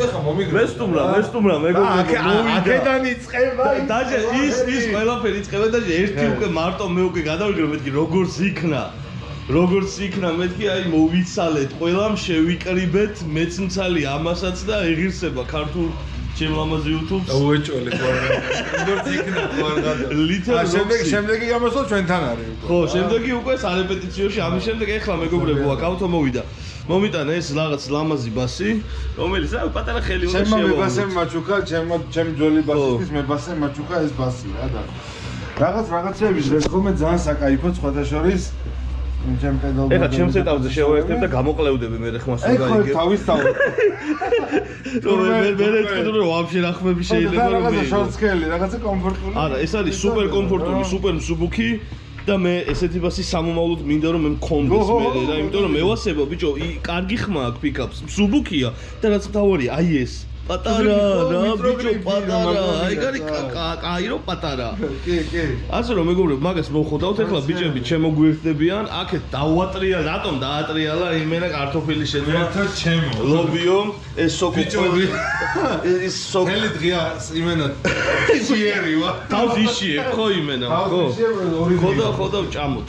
ეხა მომიგრე. მესტუმრა მეგობრებო. აქედან იწყება. დაჟე ის ყველაფერი იწყება და ერთი უკვე მარტო მე უკვე გადავიგრე მეთქი როგორც იქნა მეთქი აი მოვიცალეთ ყველამ შევიკრიბეთ მეცმცალი ამასაც და ეღირსება ქართულ ჩემ ლამაზ YouTube-ს. უეჭოლე როგორც იქნა ლითერ შემდეგი გამოსვლა ჩვენთან არის. ხო, შემდეგი უკვე სარეპეტიციოში ამის შემდეგ ეხლა მეგობრებო აქ ავტო მოვიდა. მომიტანა ეს რაღაც ლამაზი ბასი, რომელიც აი პატარა ხელი უნდა შემო მებასე მაჩუკა, ჩემ ძველი ბასის მებასე მაჩუკა ეს ბასი რა და რაღაცები ჟღერს ხოლმე ძალიან საკაიფო სხვათა შორის ჩემ პედალ ეხლა ჩემს ეტავზე შევაერთებ და გამოყლევდები მე ხმას უნდა იგებ. ეხლა თავის თავი. მე ვეთქვი რომ ვაფშე რა ხმები შეიძლება რომ რაღაცა შორტსკელი, რაღაცა კომფორტული. არა, ეს არის სუპერ კომფორტული, სუპერ მსუბუქი და მე ესეთი ბასი სამომავლოდ მინდა რომ მე მქონდეს მე რა, იმიტომ რომ მევასება ბიჭო, კარგი ხმა აქვს პიკაპს, მსუბუქია და რაც მთავარია, აი ეს პატარა რა ბიჭო პატარა, აი კაი რომ პატარა. კი. ასე რომ მეგობრებო, მაგას მოხოდავთ ახლა ბიჭები შემოგვიერთდებიან, აქეთ დავატრია, რატომ დაატრიალა იმენა კარტოფილი შეძმა. ერთად ჩემო. ლობიო, ეს სოკოები. ეს სოკ მთელი დღეა იმენა ისიერია. თავს ისიებ ხო იმენა, ხო? ხოდა ვჭამოთ.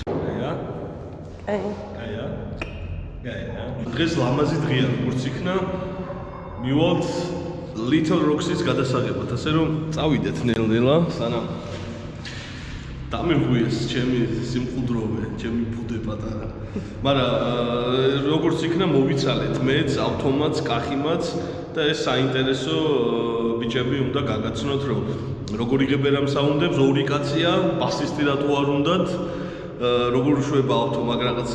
აია. დღეს ლამაზი დღეა, როგორც იქნა. მივალთ Little Rocks-ის გადასაღებად, ასე რომ წავიდეთ ნელ-ნელა, სანამ დამეღვიეს ჩემი სიმყუდროვე, ჩემი ბუდე პატარა. მაგრამ როგორც იქნა მოვიცალეთ მეც, ავტომატს, კახიმაც და ეს საინტერესო ბიჭები უნდა გაგაცნოთ, რომ როგორ იღებენ ამ საუნდებს, ორი კაცია, ბასისტი რატო არ უნდათ. როგორ შვება ავტო მაგ რაღაც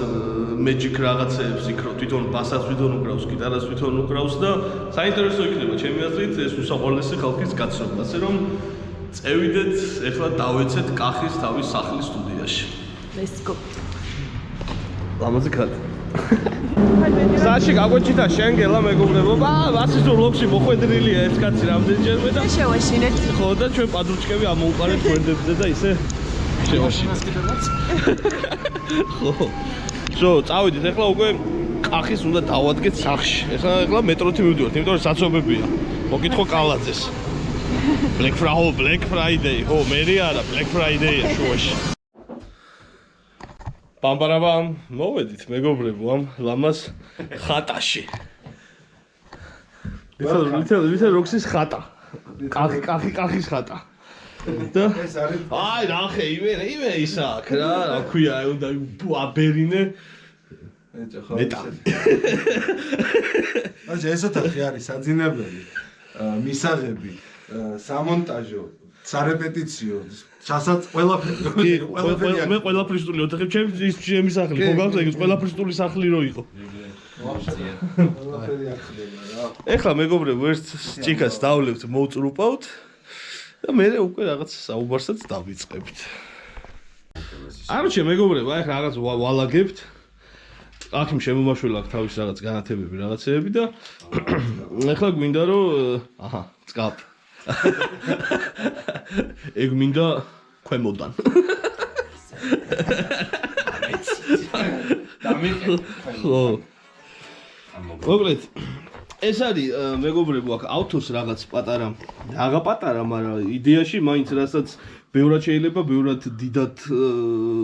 magic რაღაცებს იქ რო თვითონ ბასას თვითონ უკრავს, გიტარას თვითონ უკრავს და საინტერესო იქნება ჩემი აზრით ეს უსაყვარლესი ხალხის გაცნობა. ასე რომ წევიდეთ, ეხლა დავეცეთ კახის თავის სახლის სტუდიაში. Let's go. ლამაზი ხალხი. საჩი გაგვეჭითა შენგელა მეგობრებო. ასის ვლოგში მოხვედრილია ეს კაცი რამდენჯერმე და შევაშინეთ. ხო და ჩვენ პადრუჩკები ამოუყარეთ გვერდებზე და ისე შევაშინეთ. ხო. წავიდით, ეხლა უკვე კახის უნდა დავადგეთ სახში. ეხლა მეტროთი მივდივართ, იმიტომ რომ საცობებია. მოკითხო კალაძეს. Black Friday. ხო, მერი არა, Black Friday-ია შუაში. პამპარაბამ, მოვედით მეგობრებო ამ ლამას ხატაში. Little Rocks-ის ხატა. კახის ხატა. და ეს არის აი ნახე იმე ისა აქ რა ქვია უნდა აბერინე მეტა. აი ეს ოთახი არის საძინებელი, მისაღები, სამონტაჟო, სარეპეტიციო, ჩასაც ყველაფერი. მე ყველაფრისტული ოთახი ჩემი სახლი ხო გავს ეგ ყველაფრისტული სახლი რო იყო. ყველაფერი აქ ხდება რა. ეხლა მეგობრებო ერთ ჭიქას დავლებთ მოვწრუპავთ და მე უკვე რაღაც საუბარსაც დავიწყებთ. არჩე მეგობრებო, აი რაღაც ვალაგებთ. აქ შემომაშველა აქვს თავის რაღაც განათებები, რაღაცეები და ეხლა გვინდა რომ აჰა, წკაპ. ეგ მინდა ქვემოდან. ხო. მოკლედ ეს არის მეგობრებო აქ ავთოს რაღაც პატარა, მაგრამ იდეაში მაინც რასაც ბევრად შეიძლება, ბევრად დიდად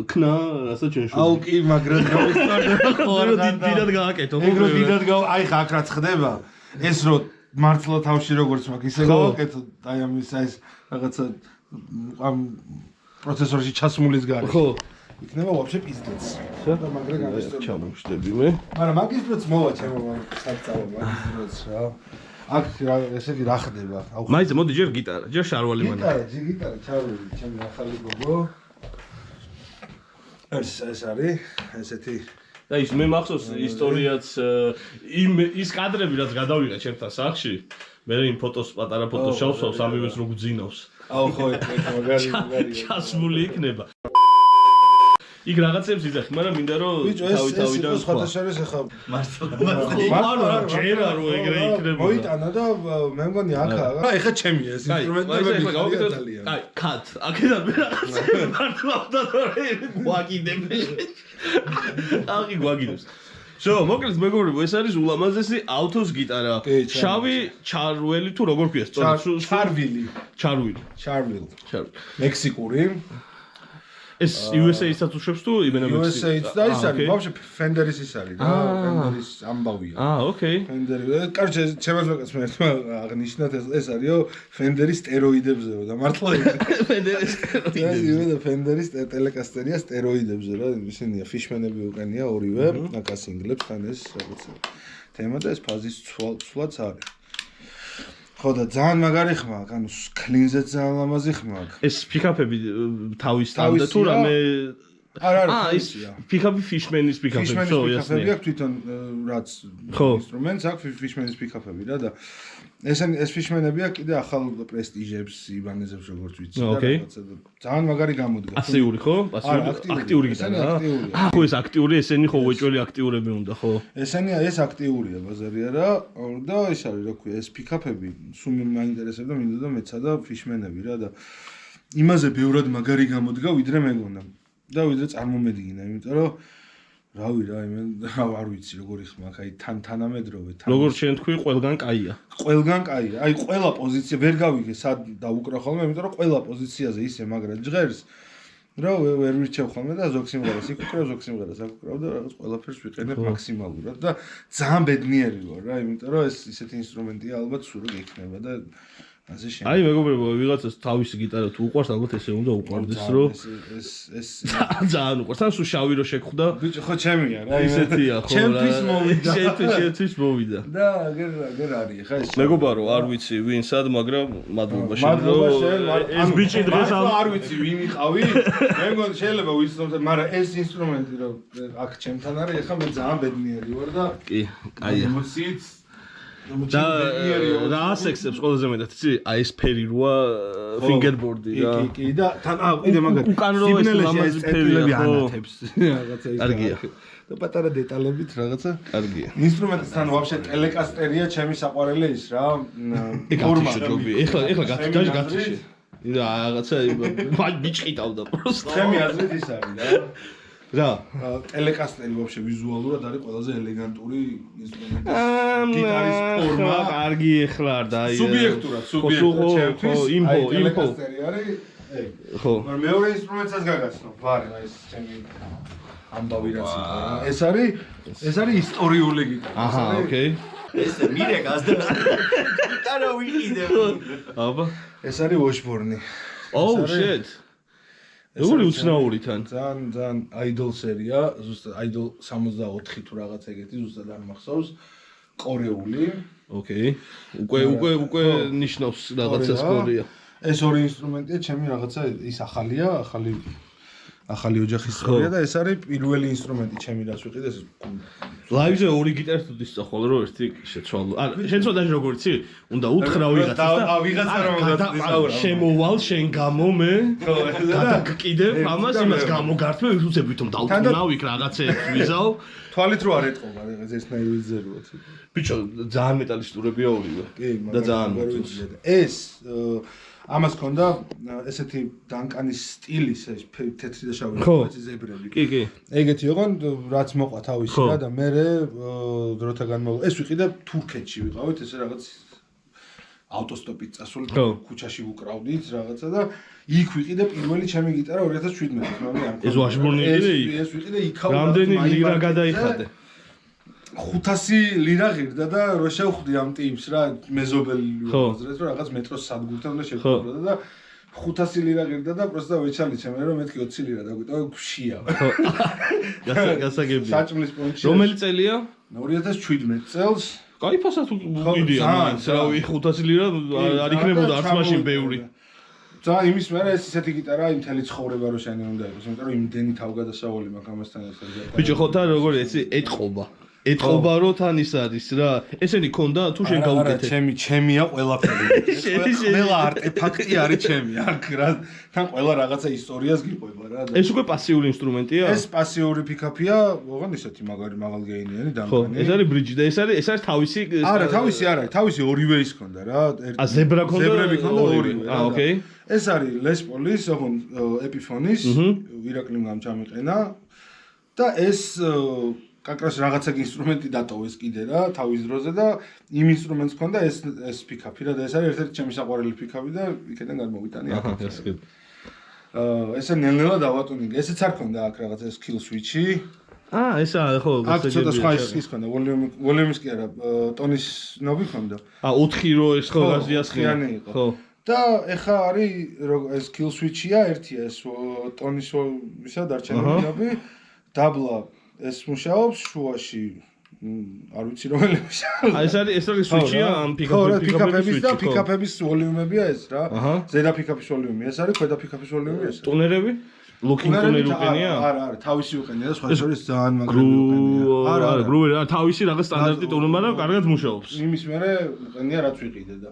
ქნა, რასაც ჩვენ შევ. აუ კი, მაგრამ გავისწორდა ხო არ დიდად გააკეთო. ეგ რო დიდად აი ხა აქ რაც ხდება, ეს რო მართლა თავში როგორც მაქვს, ისე გავაკეთო, აი ამის ეს რაღაცა ამ პროცესორში ჩასმულის გარეთ. ხო. იქნება ვაფშე პიზდეც. და მაგრამ გავისწორდა. ჩამოვშდები მე. მაგრამ მაგის დროც მოვა ჩემო საწავო მაგის დროც რა. აქ ესე იგი რა ხდება? მაინც მოდი ჯერ გიტარა, ჯერ შარვალი მანა. გიტარა, ჩავრი, ჩემი ახალი გოგო. ეს არის ესეთი და ის მე მახსოვს ისტორიაც ის კადრები რაც გადავიღე ჩემთან სახში, მე იმ ფოტოს პატარა ფოტოს შავსავს ამივეს რო გძინავს. აუ ხო, მაგარი. ჩასმული იქნება. იქ რაღაცებს იძახი, მაგრამ მინდა რომ თავიდან სხვათა შორის ახლა მართლა ჯერა რო ეგრე იქნება. მოიტანა და მე მგონი აქაა. რა, ეხა ჩემია ეს ინსტრუმენტები გავაკეთე. აი, cut. აქედან მე რაღაცა მართლა ვდადორე გვაგიდებ. აი, გვაგიდებს. შო, მოკლედ მეგობრებო, ეს არის ულამაზესი ალთოს გიტარა. შავი ჩარველი თუ როგორ ქვია, სწორად? ჩარვილი. მექსიკური. ეს USA-საც უშვებს თუ იმენა მექსიკაში? USA-ც და ის არის, вообще Fender-ის ის არის რა, Fender-ის ამბავია. ოკეი. Fender-ი, კარჩე, ჩემს მეკაც მე ერთმა აღნიშნათ ეს არისო Fender-ის სტეროიდებზეო და მართლა Fender-ის სტეროიდებზე. და Fender-ის ტელეკასტერია სტეროიდებზე რა, ისინია Fishman-ები უყენია ორივე, აკა სინგლებს თან ეს რაღაცა თემა და ეს ფაზის ცვლაც არის. ხო და ძალიან მაგარი ხმა, ანუ კლინზე ძალიან ლამაზი ხმა აქვს. ეს პიკაპები თავის და თუ რამე არა, ის პიკაპი Fishman-ის პიკაპები, ხო, პიკაპები აქვს თვითონ რაც ინსტრუმენტს აქვს Fishman-ის პიკაპები რა და ეს Fishman-ები აქვს კიდე ახალ პრესტიჟებს, იბანეზებს როგორც ვიცი და რაღაცა ძალიან მაგარი გამოდგა. პასიური ხო? აქტიური გიტარა. ხო ეს აქტიური, ესენი ხო უეჭველი აქტიურები უნდა, ხო? ეს აქტიურია ბაზარია რა და ის არის რა ქვია, ეს პიკაპები სულ მაინტერესებდა მინდოდა მეცა და Fishman-ები რა და იმაზე ბევრად მაგარი გამოდგა ვიდრე მეგონა. და ვიდრე წარმომედგინა, იმიტომ რომ რავი რა, არ ვიცი როგორი ხმა, აი თანამედროვე თან. როგორ შენ თქვი, ყველგან კაია. ყველგან კაია. აი ყველა პოზიცია ვერ გავიგე სად დაუკრა ხოლმე, იმიტომ რომ ყველა პოზიციაზე ისე მაგრად ჟღერს. რა ვერ მირჩევ ხოლმე და ზოგ სიმღერას იქ უკრავ, ზოგ სიმღერას აქ უკრავ და რაღაც ყველაფერს ვიყენებ მაქსიმალურად და ძალიან ბედნიერი ვარ რა, იმიტომ რომ ეს ისეთი ინსტრუმენტია ალბათ სულ გექნება და ასე შენ. აი მეგობრებო, ვიღაცას თავისი გიტარა თუ უყვარს, ალბათ ესე უნდა უყვარდეს, რომ ეს ძალიან უყვარს. თან სულ შავი რო შეგხვდა. ბიჭო, ხო ჩემია რა, ისეთია ხო რა. ჩემთვის მოვიდა. ჩემთვის მოვიდა. და აგერ არის ხა ეს. მეგობარო, არ ვიცი ვინ სად, მაგრამ მადლობა შენ. მადლობა შენ, ეს ბიჭი დღეს არ ვიცი ვინ იყავი. მე მგონი შეიძლება ვიცნობ, მაგრამ ეს ინსტრუმენტი რომ აქ ჩემთან არის, ეხლა მე ძალიან ბედნიერი ვარ და კი, კაია. ემოციით და რა ასექსებს ყველაზე მეტად იცი აი ეს ფერი როა ფინგერბორდი რა კი და თან კიდე მაგარი უკან რო ეს ლამაზი ფერები ანათებს რაღაცა ის კარგია და პატარა დეტალებით რაღაცა კარგია ინსტრუმენტთან ვაფშე ტელეკასტერია ჩემი საყვარელი ის რა ფორმა ეხლა გათიშე და რაღაცა მიჭყიდავდა პროსტა ჩემი აზრით ის არის რა რა ტელეკასტერი ვაფშე ვიზუალურად არის ყველაზე ელეგანტური ინსტრუმენტი გიტარის ფორმა კარგი ეხლა არ და აი სუბიექტურად ჩემთვის იმპო ტელეკასტერი არის ეგ ხო მაგრამ მეორე ინსტრუმენტსაც გაგაცნობ ვარი ეს ჩემი ამბავი რაც იყო ეს არის ისტორიული გიტარა აჰა ოკეი ეს მირე გაზდა გიტარა ვიყიდე აბა ეს არის ვოშბორნი Oh shit როგორი უცნაური თან ძალიან აიდოლ სერია ზუსტად აიდოლ 64 თუ რაღაც ეგეთი ზუსტად არ მახსოვს კორეული ოკეი უკვე ნიშნავს რაღაცას კორეა ეს ორი ინსტრუმენტია ჩემი რაღაცა ის ახალია ახალი ოჯახის სწორია და ეს არის პირველი ინსტრუმენტი ჩემი რაც ვიყიდე ეს ლაივზე ორი გიტარის თუ დისწახვალ რო ერთი შეცვალო არა შენ ცოტა როგორ იცი უნდა უთხრა ვიღაცას და ვიღაცა რომ დისაურა შემოვალ შენ გამო მე გადაგკიდებ ამას იმას გამოგართმევ უცებ ვითომ დავტნავ იქ რაღაცეებს ვიზავ თვალით რო არ ეტყობა ეს ნაივიზეროა ბიჭო ძალიან მეტალისტურებია ორივე და ძალიან ეს ამას ქონდა ესეთი დანკანის სტილის ეს თეთრი და შავი ეს ზებრები. კი. ეგეთი იყო, რაც მოყვა თავისი რა და მე დროთა განმავლობაში ეს ვიყიდე თურქეთში ვიყავით ესე რაღაც ავტოსტოპით წასული ქუჩაში ვუკრავდით რაღაცა და იქ ვიყიდე პირველი ჩემი გიტარა 2017 წელს. ეს ვაშბორნი იყო? ეს ვიყიდე იქავა. რამდენი ლირა გადაიხადე? 500 ლირა ღირდა და რო შევხვდი ამ ტიპს რა მეზობელი ვიზრეთ რომ რაღაც მეტროს სადგურთან უნდა შევხვდოდა და 500 ლირა ღირდა და პროსტა ვეჩალიჩე მე რომ მეთქი 20 ლირა დაგვიტოვა გშია გასაგებია საჭმლის პონჩი რომელი წელია 2017 წელს კაი ფასად მიდია მაინც რავი 500 ლირა არ იქნებოდა არც მაშინ ბევრი და იმის მერე ეს ისეთი გიტარა იმ თელი ცხოვრება რო შენი უნდა იყოს იმიტომ რომ იმდენი თავგადასავალი მაქვს ამასთან ერთად ბიჭო ხო თან როგორ ეცი ეტყობა რო თან ის არის რა ესენი ქონდა თუ შენ გაუკეთე ჩემია ყველაფერი ყველა არტეფაქტი არის ჩემი აქ რა თან ყველა რაღაცა ისტორიას გიყვება რა ეს უკვე პასიური ინსტრუმენტია ეს პასიური პიკაპია ოღონდ ისეთი მაგარი გეინიანი დამკანი ხო ეს არის ბრიჯი და ეს არის თავისი არა თავისი არ არის თავისი ორივე ის ქონდა რა ზებრა ქონდა ზებრები ქონდა ორივე ოკეი ეს არის Les Paul-ის ოღონდ ეპიფონის ირაკლიმ გამჭამიყენა და ეს კაკრას რაღაცა ინსტრუმენტი დატოვეს კიდე რა თავის დროზე და იმ ინსტრუმენტს ჰქონდა ეს პიკაპი რა და ეს არის ერთ-ერთი ჩემი საყვარელი პიკაპი და იქიდან გამოვიტანე აქ. ესე ნელ-ნელა დავატუნინგე. ესეც არ ქონდა აქ რაღაცა ეს kill switch-ი. ესა ხო აქ ცოტა სხვა ის ქონდა, ვოლიუმის კი არა, ტონის ნობი ქონდა. 4 რო ეს ხო გაზიასხიანი იყო. ხო. და ეხა არის ეს kill switch-ია, ერთია ეს ტონის ისა დარჩენილი ნობი, დაბლა ეს მუშაობს შუაში არ ვიცი რომელი მუშაობს. ეს არის switch-ია ამ პიკაპების და პიკაპების ვოლიუმებია ეს რა. ზედა პიკაპის ვოლიუმი ეს არის, ქვედა პიკაპის ვოლიუმი ეს. ტუნერები? ლოკინგ ტუნერი უყენია? არა, თავისი უყენია და სხვა შორის ძალიან მაგრები უყენია. არა, გრუვერი, თავისი რაღაც სტანდარტი ტუნერი, მაგრამ კარგად მუშაობს. იმის მერე უყენია რაც ვიყიდე და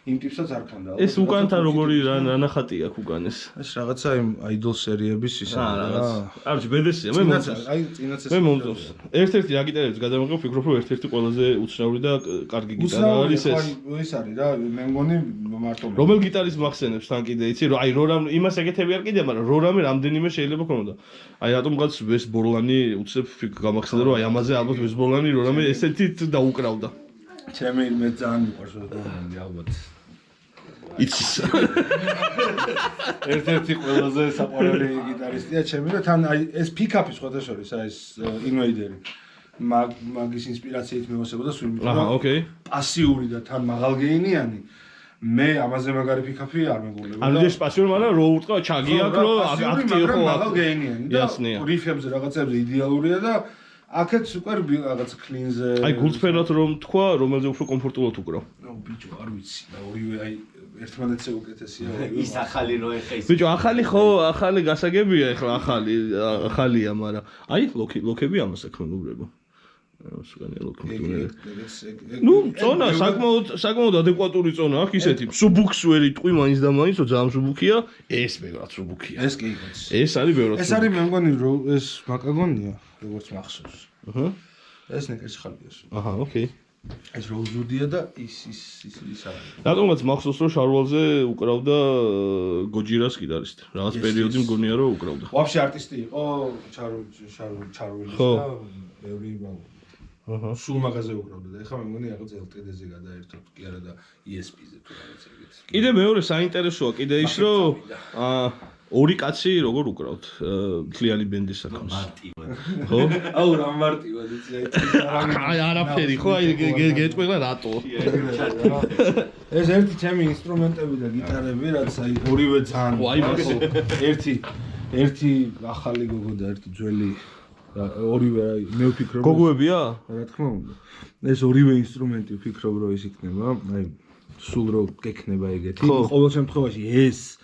იმ ტიპსაც არ ქონდა. ეს უკანთან როგორი რანახატი აქვს უკან ეს? ეს რაღაცა იმ idol სერიების ისა რა. არჩი ბედესია, მე მომწონს. აი წინაც ეს. მე მომწონს. ერთ-ერთი რა გიტარებს გადავიღებ, ვფიქრობ, რომ ერთ-ერთი ყველაზე უცნაური და კარგი გიტარა არის ეს. ეს არის რა, მე მგონი მარტო. რომელ გიტარის მახსენებს თან კიდე იცი, რომ აი რორამ იმას ეკეთები არ კიდე, მაგრამ რორამე რამდენიმე შეიძლება ქონოდა. აი რატომღაც ეს ბორლანი უცებ გამახსენდა, რომ აი ამაზე ალბათ ეს ბორლანი რორამე ესეთით დაუკრავდა. ჩემი მე ძალიან მიყვარს ეს ბორლანი ალბათ. იცის. ერთ-ერთი ყველაზე საყვარელი გიტარისტია ჩემი და თან აი ეს პიკაპი სხვათა შორის აი ეს ინვეიდერი მაგის ინსპირაციით მევასებოდა სულ აჰა, ოკეი. პასიური და თან მაღალგეინიანი მე ამაზე მაგარი პიკაპი არ მეგულებოდა. ანუ ეს პასიური, მაგრამ რო უტყვა ჩაგი აქვს, რომ აქტივი ხო მაღალგეინიანი და რიფებზე რაღაცებზე იდეალურია და აქეთ უკვე რაღაც კლინზე აი გულწრფელად რომ თქვა, რომელზე უფრო კომფორტულად უკრავ. ნუ ბიჭო, არ ვიცი და ორივე აი ერთმანეთზე უკეთესია. ის ახალი რო ეხა ის. ბიჭო, ახალი ხო, ახალი გასაგებია ეხლა, ახალია, მაგრამ აი ლოკები ამას აკმეუბრება. სულანი ლოკები. ნუ, წონა, საკმაოდ ადეკვატური წონა აქვს ისეთი. სუბუქს ვერ იტყვი მაინც და მაინც, რომ ძალიან სუბუქია, ეს ბევრად სუბუქია. ეს კი იყოს. ეს არის ბევრად. ეს არის მე მგონი რომ ეს მაკაგონია, როგორც მახსოვს. ეს ნეკეში ხალხია. აჰა, ოკეი. ეს როუზუდია და ის არის. რატომაც მახსოვს რომ შარვალზე უკრავდა გოჯირას გიტარისტი. რაღაც პერიოდი მგონია რომ უკრავდა. ვაფშე არტისტი იყო ჩარვილი და ბევრი მაგ. აჰა. სულ მაგაზე უკრავდა და ეხლა მე მგონი რაღაც LTD-ზე გადაერთოთ კი არა და ESP-ზე თუ რაღაც ეგეთ. კიდე მეორე საინტერესოა კიდე ის რომ ორი კაცი როგორ უკრავთ მთლიანი ბენდის საქმეს. ხო? აუ რა მარტივად იცი აი არაფერი ხო აი გეტყვია რატო? ეს ერთი ჩემი ინსტრუმენტები და გიტარები რაც აი ორივე ძალიან აი მაგას ერთი ახალი გოგო და ერთი ძველი ორივე აი მე ვფიქრობ გოგოებია? რა თქმა უნდა. ეს ორივე ინსტრუმენტი ვფიქრობ რომ ის იქნება აი სულ რო გექნება ეგეთი. ყოველ შემთხვევაში ეს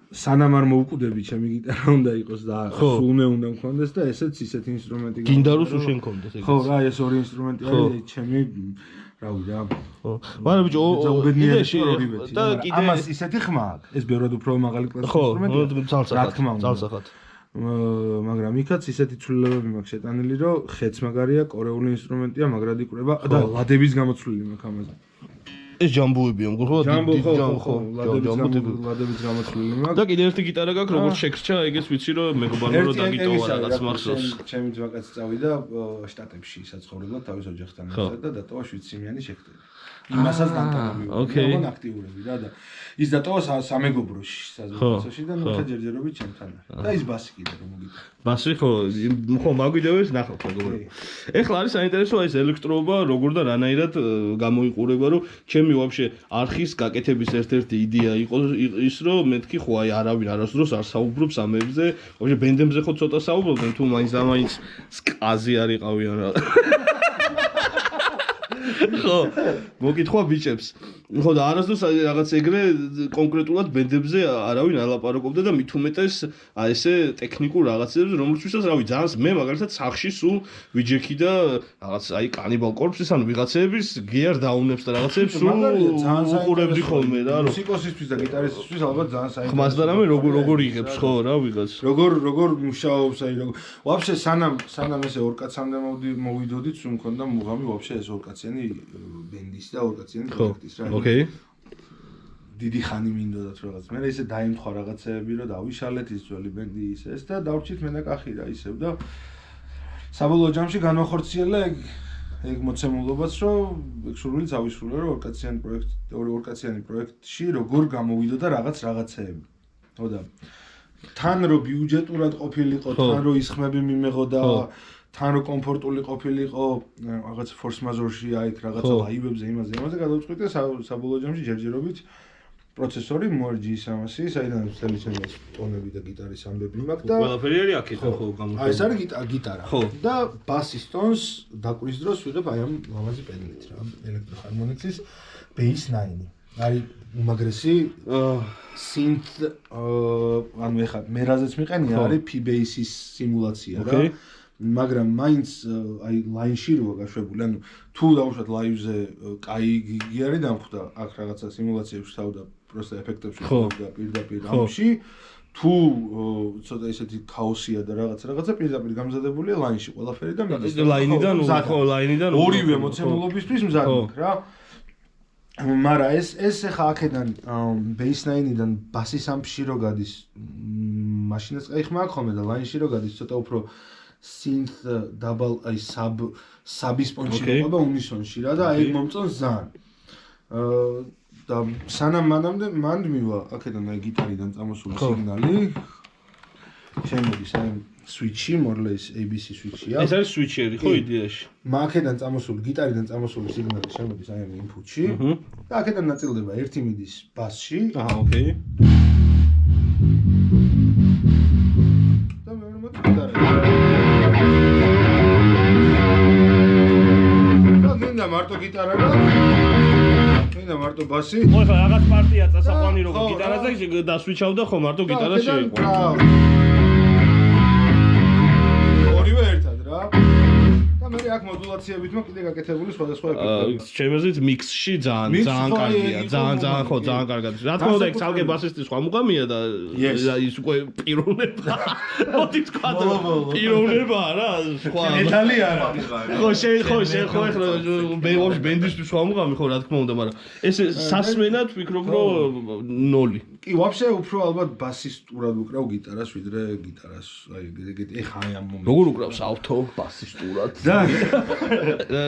სანამ არ მოუკვდები ჩემი გიტარა უნდა იყოს და სულ მე უნდა მქონდეს და ესეც ისეთი ინსტრუმენტი გინდა რომ სულ შენ მქონდეს ეგეც. ხო რა ეს ორი ინსტრუმენტი არის ჩემი რავი რა. მაგრამ ბიჭო იდეაში და კიდე ამას ისეთი ხმა აქვს. ეს ბევრად უფრო მაღალი კლასის ინსტრუმენტია. ძალსახად. მაგრამ იქაც ისეთი ცვლილებები მაქვს შეტანილი რომ ხეც მაგარია, კორეული ინსტრუმენტია, მაგრად იკვრება და ლადების გამოცვლილი მაქვს ამაზე. ეს ჯამბოებია მგონი ხო ლადების გამოცვლილი მაქვს და კიდე ერთი გიტარა გაქვს როგორც შეკრჩა ეგეც ვიცი რომ მეგობარმა რომ დაგიტოვა რაღაც მახსოვს ჩემი ძმაკაცი წავიდა შტატებში საცხოვრებლად თავის ოჯახთან ერთად და დატოვა შვიდციმიანი შეხვედრა იმასაც დამტანები ვიყავ აქტიურები რა და ის დატოვა სამეგობროში საზოგადოებაში და ნუ ხეჯერჯერობით ჩემთან და ის ბასი კიდე რომ მოგიტა ბასი ხო მაგვიდევეს ნახავთ მეგობრებო ეხლა არის საინტერესო ეს ელექტროობა როგორ და რანაირად გამოიყურება რომ ჩემი ვაფშე არხის გაკეთების ერთ-ერთი იდეა იყო ის რომ მეთქი ხო აი არავინ არასდროს არ საუბრობს ამებზე ვაფშე ბენდებზე ხო ცოტა საუბრობენ თუ მაინც და მაინც სკაზი არ იყავიან რა ხო მოგითხვა ბიჭებს ხო და არასდროს რაღაც ეგრე კონკრეტულად ბენდებზე არავინ ალაპარაკობდა და მით უმეტეს აი ესე ტექნიკურ რაღაცებს რომელთვისაც რავი ძალიან მე მაგალითად სახში სულ ვიჯექი და რაღაც აი კანიბალ კორპსის ანუ ვიღაცების გიარ დაუნებს და რაღაცებს სულ უყურებდი ხოლმე რა რომ მუსიკოსისთვის და გიტარისტისთვის ალბათ ძალიან საინტერესოა ხმას და რამე როგორ იღებს ხო რა ვიღაც როგორ მუშაობს აი როგორ ვაფშე სანამ ესე ორ კაცამდე მოვიდოდით სულ მქონდა მუღამი ვაფშე ეს ორ კაციანი ბენდის და ორ კაციანი პროექტის რა ოკეი დიდი ხანი მინდოდათ რაღაც მე ისე დაიმთხვა რაღაცეები რომ დავიშალეთ ის ძველი ბენდი ის ეს და დავრჩით მე და კახი რა ისევ და საბოლოო ჯამში განვახორციელა ეგ მოცემულობაც, რომ ეგ სურვილიც ავისრულე, რომ ორკაციანი პროექტში როგორ გამოვიდოდა რაღაცეები. ხო და თან რო ბიუჯეტურად ყოფილიყო, თან რო ის ხმები მიმეღოდა, თან რო კომფორტული ყოფილიყო, რაღაც ფორს მაჟორში აიქ რაღაცა ლაივებზე იმაზე გადავწყვიტე საბოლოო ჯამში ჯერჯერობით პროცესორი MRG 300, საიდან მთელი ჩემი ტონები და გიტარის ამბები მაქვს და ყველაფერი არის აქეთ ხო გამოშვებული. აი ეს არის გიტარა. და ბასის ტონს დაკვრის დროს ვიღებ აი ამ ლამაზი პედალით რა, ელექტროჰარმონიკსის Bass 9. არის უმაგრესი synth ანუ ეხლა მე რაზეც მიყენია არის P-Bass-ის სიმულაცია რა. მაგრამ მაინც აი ლაინში როა გაშვებული, ანუ თუ დავუშვათ ლაივზე კაი გიგი არის დამხვდა, აქ რაღაცა სიმულაციებში თავდა პროსტა ეფექტებში ხდება პირდაპირ ამში, თუ ცოტა ისეთი ქაოსია და რაღაცა პირდაპირ გამზადებულია ლაინში ყველაფერი და მე ლაინიდან ორივე მოცემულობისთვის მზად მაქვს რა. მაგრამ ეს ახლა აქედან Bass 9-დან ბასის ამში რო გადის, მაშინაც კაი ხმა აქვს ხოლმე და ლაინში რო გადის ცოტა უფრო synth double აი საბის პონჩი მოყვება უნისონში რა და აი მომწონს ძალიან. და სანამ მანდ მივა აქედან აი გიტარიდან წამოსული სიგნალი. შემოდის აი switch-ი, მორლეს ABC switch-ია. ეს არის switch-ერი ხო იდეაში? აქედან წამოსული გიტარიდან წამოსული სიგნალი შემოდის აი ამ input-ში. და აქედან ნაწილდება ერთი მიდის ბასში. ოკეი. და მეორე მოდი გიტარა. მინდა მარტო გიტარა და მინდა მარტო ბასი. ხო ხა რაღაც პარტია წასაყვანი როგორ გიტარაზე დასვიჩავდა ხო მარტო გიტარაში იყო. ორივე ერთად რა. და მე აქ მოდულაციებით მო კიდე გაკეთებული სხვადასხვა ეფექტები. ჩემზეც მიქსში ძალიან კარგია, ძალიან ხო ძალიან კარგად. რა თქმა უნდა ეგ ცალკე ბასისტის სხვა მუღამია და ის უკვე პიროვნება. მოდი თქვა პიროვნება რა სხვა. მეტალი არა. ხო ეხლა ბენდისთვის სხვა მუღამი ხო რა თქმა უნდა, მაგრამ ეს სასმენად ვფიქრობ რომ 0. კი, ვაფშე უფრო ალბათ ბასისტურად უკრავ გიტარას ვიდრე გიტარას. აი ეხა აი ამ მომენტში. როგორ უკრავს ავთო ბასისტურად? და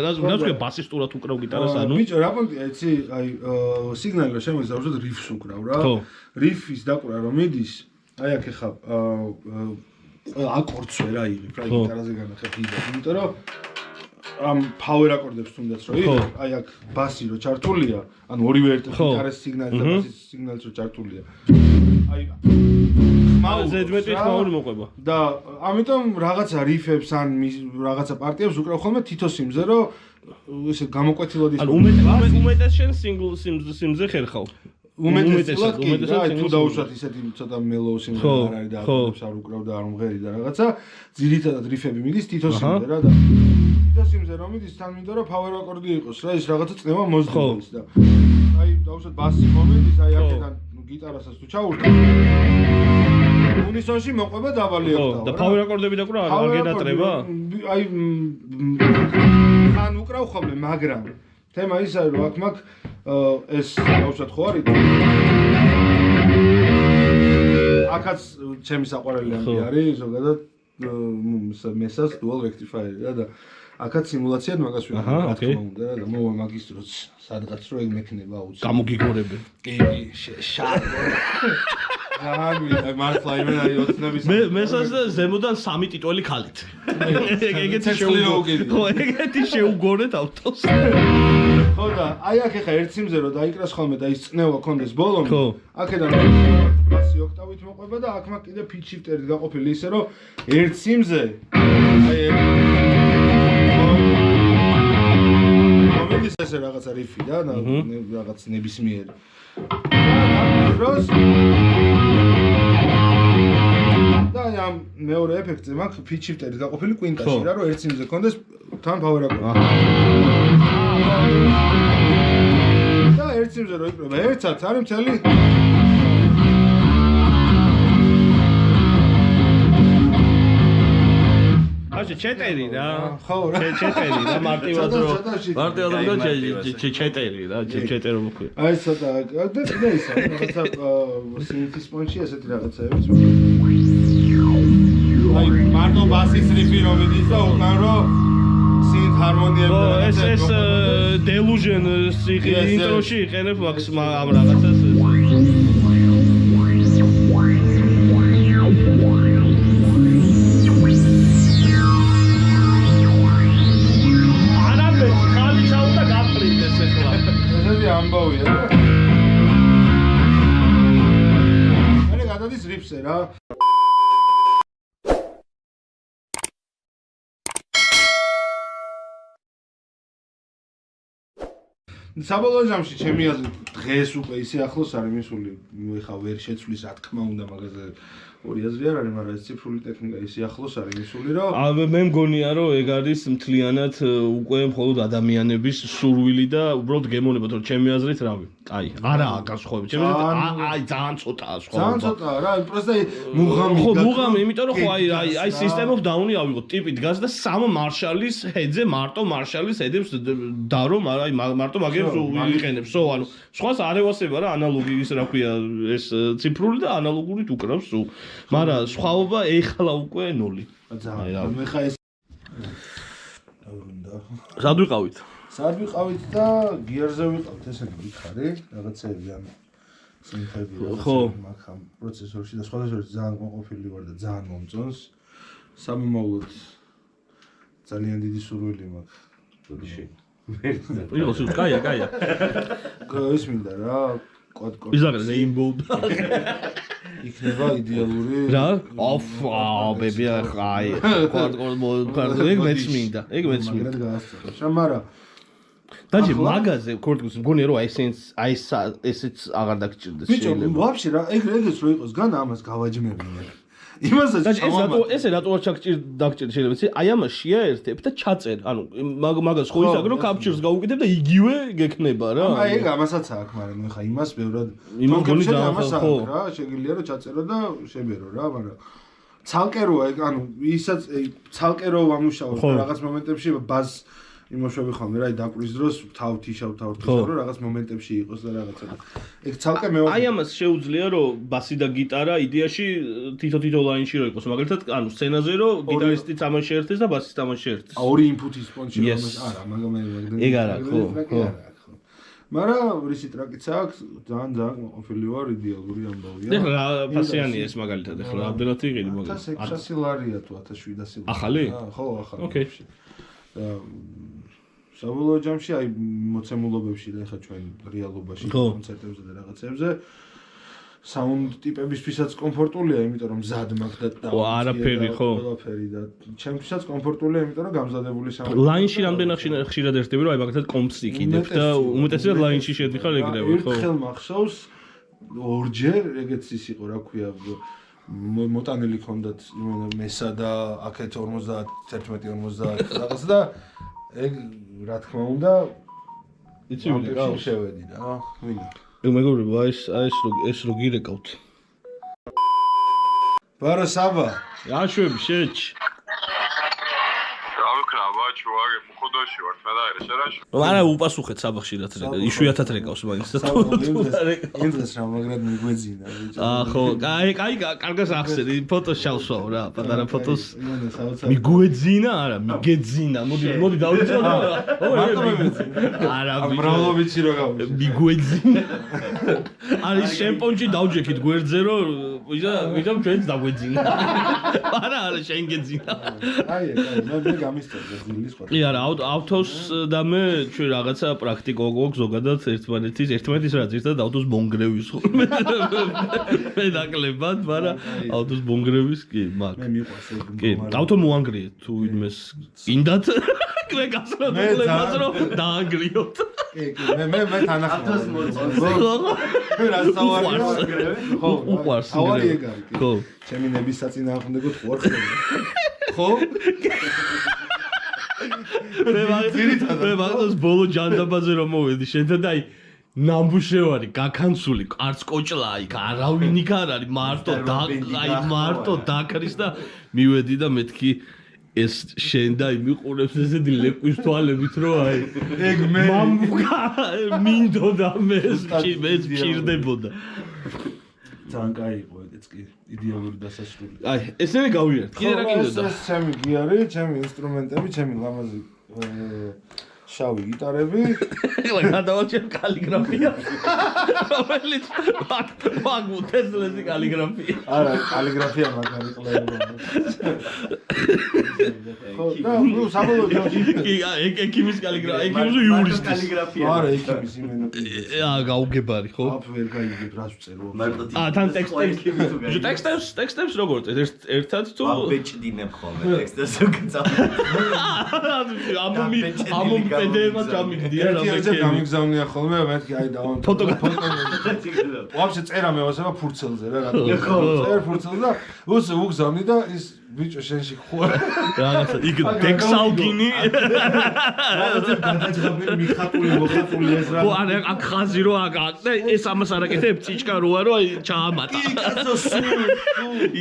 რა ვთქვი ბასისტურად უკრავ გიტარას ანუ? ბიჭო, რა პონტია, იცი, აი სიგნალი რა შემოდის, დავუშვათ რიფს უკრავ რა. რიფის დაკვრა რომ მიდის, აი აქ ეხა აკორდს ვერ აიღებ რა გიტარაზე განახებ იდეა, იმიტომ რომ ამ power აკორდებს თუნდაც რო იღებ, აი აქ ბასი რო ჩართულია, ანუ ორივე ერთად გიტარის სიგნალი და ბასის სიგნალიც რო ჩართულია. აი ზედმეტი ხმაური მოყვება. და ამიტომ რაღაცა რიფებს ან რაღაცა პარტიებს უკრავ ხოლმე თითო სიმზე, რომ ესე გამოკვეთილად ის. ანუ უმეტეს შენ single სიმზე ხერხავ. უმეტესად კი, თუ დავუშვათ ისეთი ცოტა mellow სიმზე არ არის და აკორდებს არ უკრავ და არ მომღერი და რაღაცა, ძირითადად რიფები მიდის თითო სიმზე რა და თითო სიმზე რომ მიდის, თან მინდა რომ power აკორდი იყოს რა, ის რაღაცა წნევა მოძღვის და აი დავუშვათ ბასი მომენტის, აი აქედან გიტარასაც თუ ჩაურდა უნისონში მოყვება დაბალი ოქტავა. და power აკორდები და ყურა არ გენატრება? აი ან უკრავ ხოლმე, მაგრამ თემა ის არის რომ აქ მაქვს ეს დავუშვათ ხო არის? აქაც ჩემი საყვარელი ამბი არის, ზოგადად მესას dual rectifier რა და აქაც სიმულაციად მაგას ვიყავ რა თქმა უნდა და მოვა მაგის დროს სადღაც რო ეგ მექნება აუცილებლად. გამოგიგორებე. კი, შარ. აი მართლა იმენ აი ოცნების მესას და ზემოდან 3 ტიტველი ქალით. ეგეთი შეუგორეთ ავტოს. ხო და აი აქ ახლა ერთ სიმზე რო დაიკრას ხოლმე და ის წნევა კონდეს ბოლომდე, აქედან ბასი ოქტავით მოყვება და აქ მაქვს კიდე pitch shifter-ით გაყოფილი ისე რომ ერთ სიმზე აი მომენტის ესე რაღაცა რიფი და რაღაც ნებისმიერი. დროს და ამ მეორე ეფექტზე მაქვს pitch shifter-ით გაყოფილი კვინტაში რა, რომ ერთ სიმზე კონდეს თან power აკორდი. და ერთ სიმზე რო იკრება ერთად არის მთელი აჩე ჩეტერი რა. ხო რა. ჩეტერი რა მარტივად რო ჩეტერი რა, ჩეტერო მოხდა. აი ცოტა და ისა რაღაცა სინთის პონჩი ესეთი რაღაცაებიც. აი მარტო ბასის რიფი რომ მიდის და უკან რომ სინთ ჰარმონიები ო ეს delusion ინტროში იყენებ მაგ ამ რაღაცას ამბავია და მე გადადის რიფსე რა საბოლოო ჯამში ჩემი აზრით დღეს უკვე ისე ახლოს არის მისული ხა ვერ შეცვლის რა თქმა უნდა მაგაზე ორი აზრი არ არის მაგრამ ეს ციფრული ტექნიკა ისე ახლოს არის მისული რომ მე მგონია რომ ეგ არის მთლიანად უკვე მხოლოდ ადამიანების სურვილი და უბრალოდ გემოვნება თორე ჩემი აზრით რავი აი არაა განსხვავება ჩემი აზრით აი ძალიან ცოტაა სხვა ძალიან ცოტაა რა პროსტა მუღამი ხო მუღამი იმიტომ რომ ხო აი system of down-ი ავიღოთ ტიპი დგას და სამ მარშალის ჰედზე მარტო მარშალის ჰედებს და რომ აი მარტო მაგებს ვიყენებს სო ანუ სხვას არ ევასება რა ანალოგი ის რა ქვია ეს ციფრული და ანალოგურით უკრავს სულ მაგრამ სხვაობა ეხლა უკვე 0 ძალიან მე ხა ეს სად ვიყავით სად ვიყავით და გიარზე ვიყავთ ესენი ვიხარი რაღაცები ანუ სიმთები ხო მაგ პროცესორში და სხვადასხვა ძალიან მოყოფილი ვარ და ძალიან მომწონს სამომავლოდ ძალიან დიდი სურვილი მაქვს ბოდიში იყო სულ კაია ის მინდა რა კვადკორ იზაგრე რეინბოუ იქნება იდეალური რა ბები აი კვადკორ ეგ მეც მინდა მაგრამ გაასწრო შამარა დაჯი მაგაზე კორტკოს მგონია რომ აი ესეც აღარ დაგჭირდეს შეიძლება ვაფშე რა ეგრეც რო იყოს განა ამას გავაჯმებინე იმასაც ეს რატო არ დაგჭირდა შეიძლება იცი აი ამას შეაერთებ და ჩაწერ ანუ მაგას ხო ისაკ რომ კაპჩერს გაუკეთებ და იგივე გექნება რა აი ეგ ამასაც აქვს მაგრამ მე ხა იმას ბევრად იმას გონი ძალიან ხო რა შეგიძლია რომ ჩაწერო და შებერო რა მაგრამ ცალკე როა ეგ ანუ ისაც ცალკე რო ვამუშავო რაღაც მომენტებში ბაზ იმოშვები ხოლმე რა დაკვრის დროს თავთიშავ რომ რაღაც მომენტებში იყოს და რაღაცა ეგ ცალკე მე აი ამას შეუძლია რომ ბასი და გიტარა იდეაში თითო ლაინში რო იყოს მაგალითად ანუ სცენაზე რომ გიტარისტი თამაში ერთეს და ბასი თამაში ერთეს ორი ინფუტის პონჩი რომელს არა მაგრამ ეგ არა ხო მაგრამ რისი ტრაკიც აქვს ძალიან ყოფილი ვარ იდეალური ამბავია ეხლა ფასიანია ეს მაგალითად ეხლა ამდენად იყიდი მაგალითად 1600 ლარია თუ 1700 ახალი ხო ახალი ოკეი საბოლოო ჯამში აი მოცემულობებში და ეხლა ჩვენ რეალობაში კონცერტებზე და რაღაცებზე საუნდ ტიპებისთვისაც კომფორტულია, იმიტომ რომ მზად მაქვს და არაფერი ხო ყველაფერი და ჩემთვისაც კომფორტულია, იმიტომ რომ გამზადებული საუნდი. ლაინში რამდენად ხშირად ერთები რომ აი მაგალითად კომპს იყიდებ და უმეტესად ლაინში შედიხარ ეგრევე ხო? ერთხელ მახსოვს ორჯერ ეგეც ის იყო რა ქვია მოტანილი ქონდათ მესა და აქეთ 50 11 50 რაღაც და ეგ რა თქმა უნდა იცი ვინდა გავს შევედი რა ვინდა მეგობრებო ეს რო გირეკავთ ბარა საბა აშვები შეჭ ჩუაღე მუხოდოში ვარ მე და ერე შერაში არა უპასუხეთ საბახშირად იშვიათად რეკავს მაგის და იმდროს რა მაგრად მიგვეძინა ხო კაი კარგას ახსენე ფოტოს შავსვაო რა პატარა ფოტოს მიგვეძინა არა მიგეძინა მოდი დავიწყო არა მრავლობიცი რო გავიშე მიგვეძინა არის შემპონჭი დავჯექით გვერდზე რომ ვიდა ჩვენც დაგვეძინა არა შენ გეძინა აი მე გამისწორდა კი არა ავთოს და მე ჩვენ რაღაცა პრაქტიკა გვაქვს ზოგადად ერთმანეთის რა ზირთად ავთოს მონგრევის ხოლმე მე დაკლებად მაგრამ ავთოს მონგრევის კი მაგ მე მიყვარს ეგ კი ავთო მოანგრიეთ თუ ვინმეს ინდათ მე გასწრებულებას რომ დაანგრიოთ კი მე თან ახლა მე რა საوارია ხო უყვარს ავარი ეგ არის ხო ჩემი ნების საწინააღმდეგოდ ხوار ხო მე მაგას ბოლო ჯანდაბაზე რომ მოვედი შენთან და აი ნამბუშევარი გაქანცული არც კოჭლა იქ არავინ იქ არ არის მარტო დაკრის და მივედი და მეთქი ეს შენ და იმიყურებს ესეთი ლეკვის თვალებით რომ აი ეგ მე მინდოდა მე ჭირდებოდა ძალიან კაი იყო ეგეც ეს კი იდეალური დასასრული. აი, ესენი გავიარეთ. კიდე რა კიდოდა? ეს ჩემი გიარი, ჩემი ინსტრუმენტები, ჩემი ლამაზი შავი გიტარები. ეხლა გადავაჭერ კალიგრაფია. რომელიც მაგუთესლესი კალიგრაფია. არა, კალიგრაფია მაგარი ყლება. და ნუ საბოლოოდ კი, ეკიმის კალიგრაფია, ეკიმის იურისტის კალიგრაფია. არა, ეკიმის იმენა. გაუგებარი, ხო? აფ ვერ გაიგებ რას ვწერო. თან ტექსტებს როგორ წერს? ერთად თუ აბეჭდინებ ხოლმე ტექსტებს უკეცავ. ამომი PDF-ად ჩამიგდია რა ერთი გამიგზავნია ხოლმე, მეთქი აი დავამ ფოტო. ვაფშე წერა მევასება ფურცელზე რა წერ ფურცელზე და უგზავნი და ის ბიჭო შენში ხوار რაღაცა იქ დექსალგინი რაღაცა გადაჭრაბილი მიხატული მოხატული ეს რა ხო არა აქ ხაზი რო აქ და ეს ამას არაკეთებ ციჩკა როა რო აი ჩაამატა კაცო სულ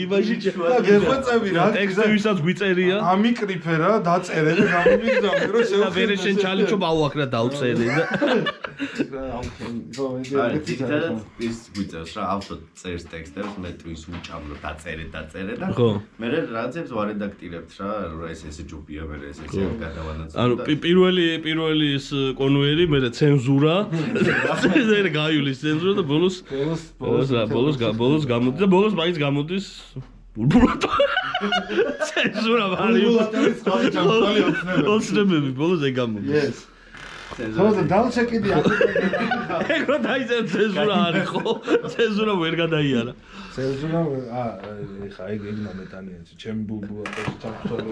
იმაში და გეხვეწები რა ტექსტებისაც გვიწერია ამიკრიფე რა დაწერე და გამომიგზავნე რომ და ვერე შენ ჩალიჩო ბაუაქრა დავწერე და ის გვიწევს რა ავტო წერს ტექსტებს მე ტვის უჭამლო დაწერე და ხო მე რაღაცებს ვარედაქტირებთ რა ესე ჯუბია მე ესე გადავანაცვლებ ანუ პირველი ის კონვერი მე ცენზურა ზერ გაიulis ცენზურა და ბოლოს გამოდის და ბოლოს მაინც გამოდის ბულბულატო ცენზურა ვარი ოცნებები ბოლოს ეგ გამოდის ხო და დავჩეკიდი ეგ რო დაიწერა ცენზურა არის ხო ცენზურა ვერ გადაიარა ცენზურა ეხა ეგ ნამეტანია ჩემი ბულბულატოში ჩამხსოვე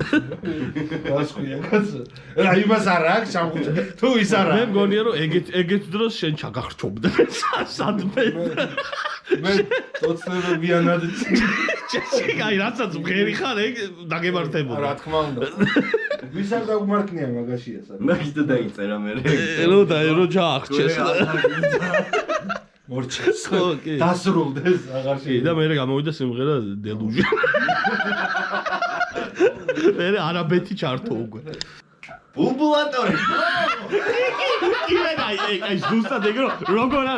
გასხვია კაცო რა იმას არა აქვს ჩამხსოვე თუ ის არა მე მგონია რომ ეგეთ დროს შენ ჩაგახრჩობდე სადმე მე თოცნებებიანად აი რასაც მღერი ხარ ეგ დაგემართებოდა რა თქმა უნდა ვისაც დაგმართნია მაგაშია სა მაგით დაიწერა მე ელო და რო ჩაახჩეს მორჩეს ხო კი დასრულდეს აღარ კი და მე გამოვიდა სიმღერა დელუჟი მე არაბეთი ჩართო უკვე ბულბულატორი კი აი ზუსტად ეგ როგორა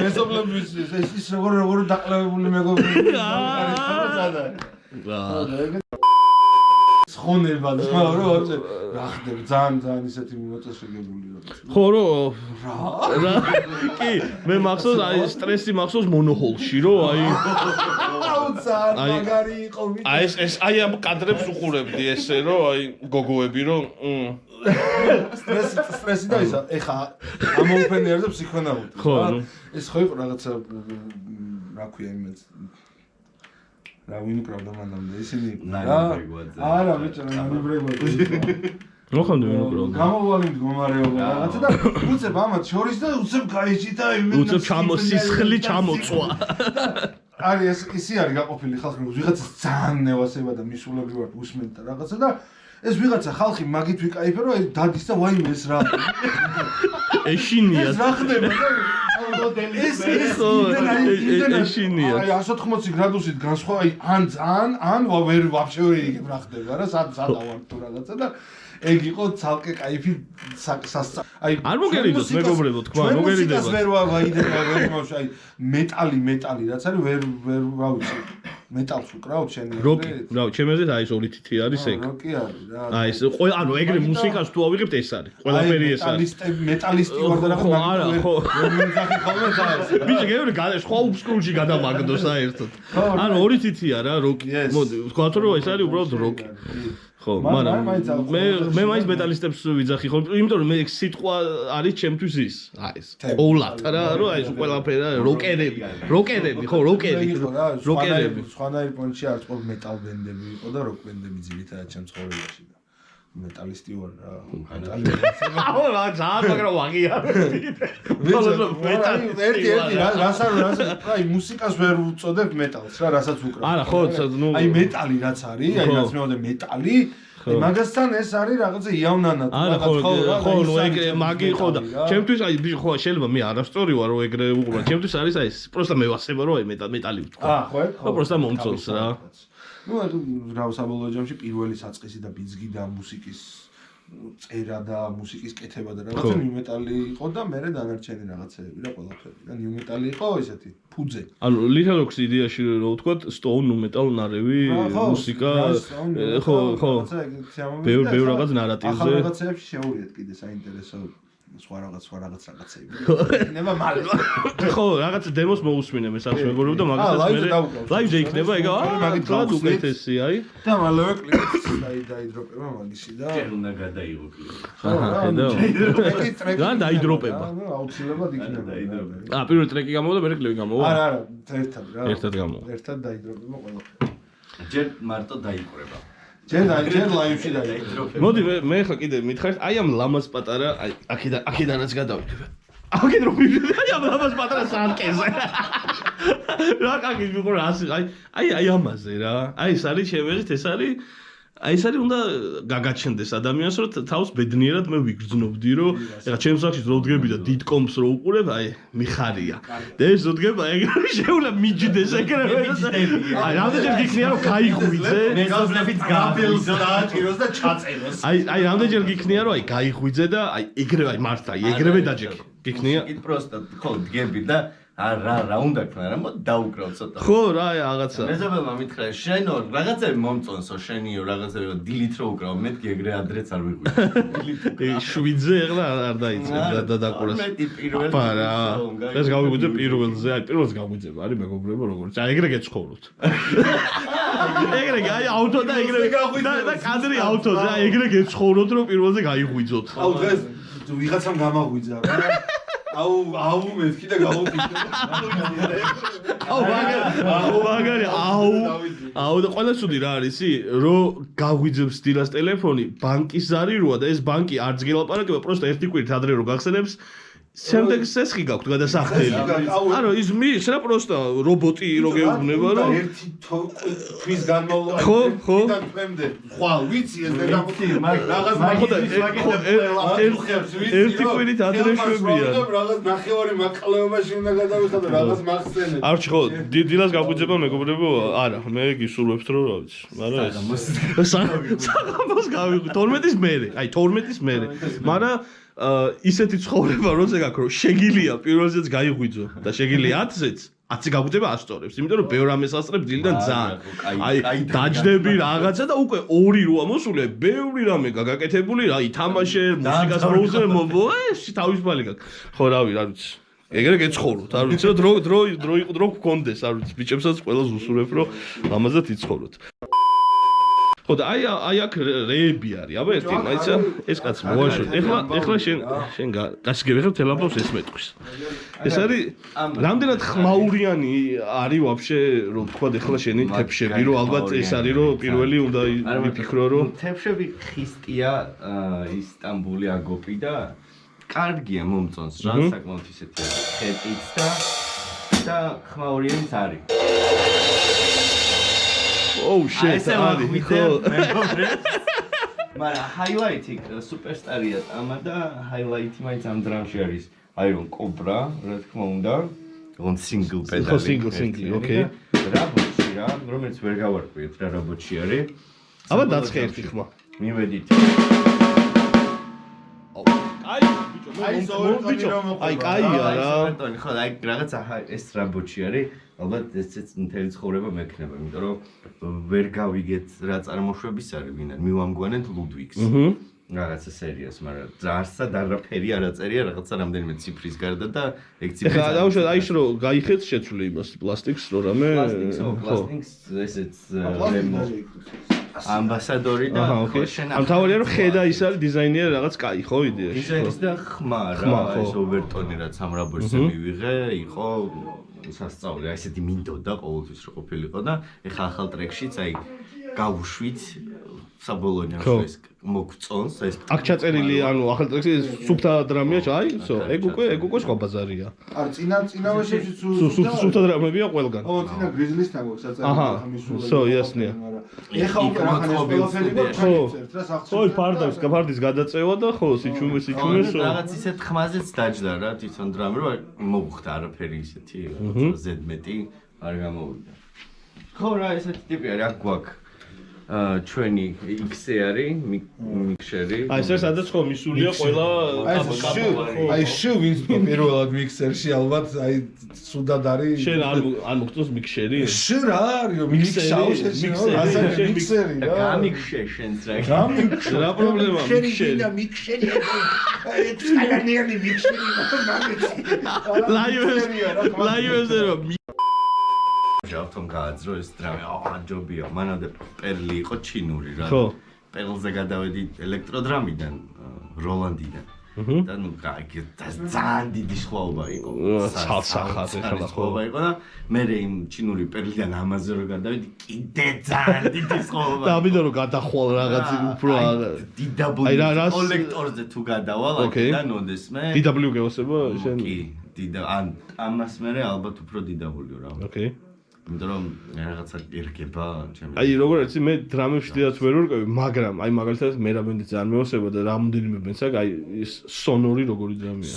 მეზობლების ის როგორ დაყლავებული მეგობრები ხონება და რა ხდება ძალიან ისეთი მოწესრიგებული რაღაც ხო რო რა კი მე მახსოვს აი სტრესი მახსოვს მონოჰოლში რო აი მაგარი იყო აი ეს აი ამ კადრებს უყურებდი ესე რო აი გოგოები რო სტრესი და ისა ეხა ამოფენერზე ფსიქონაუტი ხო ეს ხო იყო რაღაცა რა ქვია იმას რა ვინ უკრავდა მანდამდე ისინი არა ბიჭო ნაიბრეგვაძე მოხანდა ვინ უკრავდა გამოვალი მდგომარეობა რაღაცა და უცებ ამათ შორის და უცებ გაიჭიტა იმენა უცებ ჩამოსისხლი ჩამოწვა არის ისი არის გაყოფილი ხალხი ვიღაცა ძალიან ნევასება და მისულები ვარ უსმენთ და რაღაცა და ეს ვიღაცა ხალხი მაგით ვიკაიფე რომ დადის და ვაიმე ეს რა ეშინია ეს რა ხდება ეს ეშინია აი 180 გრადუსით განსხვა აი ან ძალიან ან ვერ ვაფშე ვერ იგებ რა ხდება რა სადავარ თუ რაღაცა და ეგ იყო ცალკე кайფი სასწა აი არ მოგერიდოს მეგობრებო თქვა მოგერიდება ვერ ვაიდება ვერ მოვშ აი მეტალი რაც არის ვერ ვავიცი მეტალს უკრავთ შენ როკი რა ჩემეზეც აი ეს ორი თითი არის ეგ როკი არის რა აი ეს ანუ ეგრე მუსიკას თუ ავიღებთ ეს არის ყველაფერი ეს არის მეტალისტი ვარ და რაღაც არა ხო მიმძახი ხოლმე და ეს ბიჭი გეური სხვა უბსკრუჯი გადამაგდო საერთოდ ანუ ორი თითია რა როკი მოდი ვთქვათ რომ ეს არის უბრალოდ როკი ხო მაგრამ მე მაინც მეტალისტებს ვიძახი ხოლმე იმიტომ რომ მე სიტყვა არის ჩემთვის ის აი ეს ყოვლად რა რომ აი ეს ყველაფერი როკერები ხო როკერები სხვანაირი პონჩი არის ყოლ მეტალ ბენდები იყო და როკ ბენდები ძირითადად ჩემ ცხოვრებაში და მეტალისტი ვარ რა აუ რა ძალიან მაგრამ ვაღიარებ ერთი რას აი მუსიკას ვერ უწოდებ მეტალს რა რასაც უკრავ არა ხო ნუ აი მეტალი რაც არის აი რაც მეოდე მეტალი მაგასთან ეს არის რაღაცა იავნანად არა ხო ნუ ეგრე მაგი ხო და ჩემთვის აი ბიჭო ხო შეიძლება მე არასწორი ვარ რომ ეგრე უყურებ ჩემთვის არის აი ეს პროსტა მევასება რომ აი მეტალი ვთქვა ხო პროსტა მომწონს რა ნუ რა საბოლოო ჯამში პირველი საწყისი და ბიძგი და მუსიკის წერა და მუსიკის კეთება და რაღაცა ნიუ მეტალი იყო და მე დანარჩენი რაღაცეები და ყველაფერი და ნიუ მეტალი იყო ესეთი ფუძე. ანუ Little Rock-ის იდეაში რო ვთქვათ, stone nu metal ნარევი მუსიკა ხო ბევრ რაღაც ნარატივზე. ახალ რაღაცეებში შეურიეთ კიდე საინტერესო სხვა რაღაცეები. იქნება მალე. ხო, რაღაც დემოს მოусმინე მე სახს მეგობრებო და მაგასაც მე ლაივზე იქნება ეგ მაგით გად უკეთესი აი და მალევე კლიპს დაიდროპება მაგისი და ჯერ უნდა გადაიღო კლიპი. რა დაიდროპება? აუცილებლად იქნება. პირველი ტრეკი გამოვიდა, მე კლიპი გამოვიდა. არა, ერთად რა. ერთად გამოვიდა. ერთად დაიდროპება ყველაფერი. ჯერ მარტო დაიყურება. ჯერ ლაივში დაიდროპება. მოდი მე ხა კიდე მითხარით, აი ამ ლამაზ პატარა, აი აქედანაც გადავიდე. აქედან რომ მივიდე, აი ამ ლამაზ პატარა სარკეზე. რა კაკის მიყურ აი ამაზე რა. აი ეს არის შევეღით, ეს არის აი ეს არის უნდა გაგაჩნდეს ადამიანს რომ თავს ბედნიერად მე ვიგრძნობდი რომ ეხლა ჩემს სახში რო ვდგები და დიდ კომპს რო უყურებ აი მიხარია და ეს რო დგება ეგრე შეულა მიჯდეს ეგრე აი რამდენჯერ გიქნია რომ გაიღვიძე მეზობლებიც გააბილს დააჭიროს და ჩაწეროს აი რამდენჯერ გიქნია რომ აი გაიღვიძე და აი ეგრე აი მართლა აი ეგრევე დაჯექი გიქნია იქ პროსტა ხო დგები და რა უნდა ქნა რა მოდი დაუკრავ ცოტა ხო რა რაღაცა მეზობელმა მითხრა შენო რაღაცები მომწონსო შენიო რაღაცები დილით რო უკრავ მეთქი ეგრე ადრეც არ ვიყვი შვიდზე ეხლა არ დაიწყე და დაკურეს აბა რა ეს გავიგვიძე პირველზე აი პირველს გავიძებ არის მეგობრებო როგორც აი ეგრე გეცხოვროთ ეგრე აი ავტო და ეგრე და კადრი ავტოზე აი ეგრე გეცხოვროთ რომ პირველზე გაიღვიძოთ აუ დღეს ვიღაცამ გამაღვიძა რა აუ მეთქი და გავუკიდე. აუ და ყველა ცუდი რა არის ისი რომ გაგვიძებს დილას ტელეფონი ბანკის ზარი როა და ეს ბანკი არც გელაპარაკება პროსტა ერთი კვირით ადრე რო გახსენებს შემდეგ სესხი გაქვთ გადასახდელი. ანუ ის მის რა პროსტა რობოტი რო გეუბნება რომ ერთი თვის განმავლობაში ხო და თქვენდე ხვალ ვიცი ეს რაღაცა ერთი კვირით ადრე შვებია. რაღაც ნახევარი მაკალეობაში უნდა გადავიხადო რაღაც მახსენებ. არჩი ხო დილას გაგვიძება მეგობრებო არა მე გისურვებთ რომ რა ვიცი მაგრამ ეს საღამოს გავიყვი 12-ის მერე აი 12-ის მერე მაგრამ ისეთი ცხოვრება როცა გაქვს რომ შეგილია პირველზეც გაიღვიძო და შეგილია 10-ზეც 10-ზე გაგვიძება ასწორებს იმიტომ რომ ბევრ ამას ასწრებ დილიდან ძალიან აი დაჯდები რაღაცა და უკვე 2 როა მოსულე ბევრი რამე გაგაკეთებული რა ითამაშე მუსიკას მოუძე ეს თავისუფალი გაქვს ხო რავი რა ვიცი ეგრე გეცხოვროთ არ ვიცი რომ დრო გქონდეს არ ვიცი ბიჭებსაც ყველას უსურვებ რომ ამაზად იცხოვროთ ხო და აი აქ რეები არის აბა ერთი მაიცა ეს კაცი მოაშორ ეხლა შენ გასგებიხებ თელაფოს ეს მეტყვის ეს არის რამდენად ხმაურიანი არის ვაფშე რომ თქვა ეხლა შენი თეფშები რომ ალბათ ეს არის რომ პირველი უნდა ვიფიქრო რომ თეფშები ხისტია ისტამბული აგოპი და კარგია მომწონს რა საკმაოდ ისეთი ხეტიც და ხმაურიანიც არის Oh shit, არის ხო. მაგრამ highlight-ი superstar-ია ამა და highlight-ი მაინც ამ დრამში არის Iron Cobra, რა თქმა უნდა. on single pedal. ხო single, okay. რაბოტი რა, რომელიც ვერ გავარკვიეთ რა რაბოტი არის. აბა დაწყე ერთი ხმა. მივედით. აი კაია რა. ხო, აი რაღაცა ეს რაბოტი არის. ალბათ ესეც მთელი ცხოვრება მექნება, იმიტომ რომ ვერ გავიგეთ რა წარმოშვების არის ვინ არის. მივამგვანეთ ლუდვიგს. რაღაცა სერიას, მაგრამ ძარსად არაფერი არ აწერია, რაღაცა რამდენიმე ციფრის გარდა და ეგ ციფრი. ეხლა დაუშვათ აი შრო გაიხეთ შეცვლი იმას პლასტიკს რო რამე. პლასტიკს ესეც ამბასადორი და ამ თავარია რომ ხედა ის არის დიზაინერი რაღაც კაი ხო იდეაში. დიზაინის და ხმა რა, ეს ოვერტონი რაც ამ რაბოჭზე მივიღე, იყო სასწაული, აი ესეთი მინდოდა ყოველთვის რო ყოფილიყო და ეხა ახალ ტრეკშიც აი გავუშვით საბოლოო ნაშრომის მოგწონს ეს აქ ჩაწერილი ანუ ახალ ტრეკში სუფთა დრამია აი ეგ უკვე სხვა ბაზარია არ წინავაშებში სუფთა დრამებია ყველგან ო წინა გრიზლისთან გვაქვს საწყობი აჰა სო იასნია ეხა უკვე რახან ეს ყველაფერი გვაქვს რა სახში ხო ფარდის გადაწევა და ხო სიჩუმე სო რაღაც ისეთ ხმაზეც დაჯდა რა თვითონ დრამი რომ მოუხდა არაფერი ისეთი ზედმეტი არ გამოვიდა ხო რა ესეთი ტიპი არის აქ გვაქვს ჩვენი X-ი არის, მიქსერი. აი ეს სადაც ხო მისულია ყველა აი შუ ვინც პირველად მიქსერში ალბათ აი სუდად არის შენ არ მოგწონს მიქსერი? შუ რა არისო მიქსერი მიქსერი და გამიქშე შენს რა. გამიქშე რა პრობლემაა მიქსერი? მიქსერი. წყალიანიანი მიქსერი ლაივებზე რომ ჟავთომ გააძრო ეს დრამე, აჯობია. მანამდე პერლი იყო ჩინური რა. ხო. პერლზე გადავედი ელექტროდრამიდან, როლანდიდან. და ნუ კაი, ძალიან დიდი სხვაობა იყო. ცალსახად ეხლა ხო. სხვაობა იყო და მე იმ ჩინური პერლიდან ამაზე რო გადავედი, კიდე ძალიან დიდი სხვაობა. და ამიტომ რომ გადახვალ რაღაც უფრო DW კოლექტორზე თუ გადავალ და ნოდესმე. DW გეოსება შენ? კი, ან ამას მე ალბათ უფრო DW რა. ოკეი. იმიტომ რომ რაღაცა ერგება ჩემი. აი როგორ არის მე დრამებში დიდად ვერ ვერკვევი, მაგრამ აი მაგალითად მე რამენდი ძალიან მეოსება და რამოდენიმე ბენს აქვს აი ეს სონორი როგორი დრამია.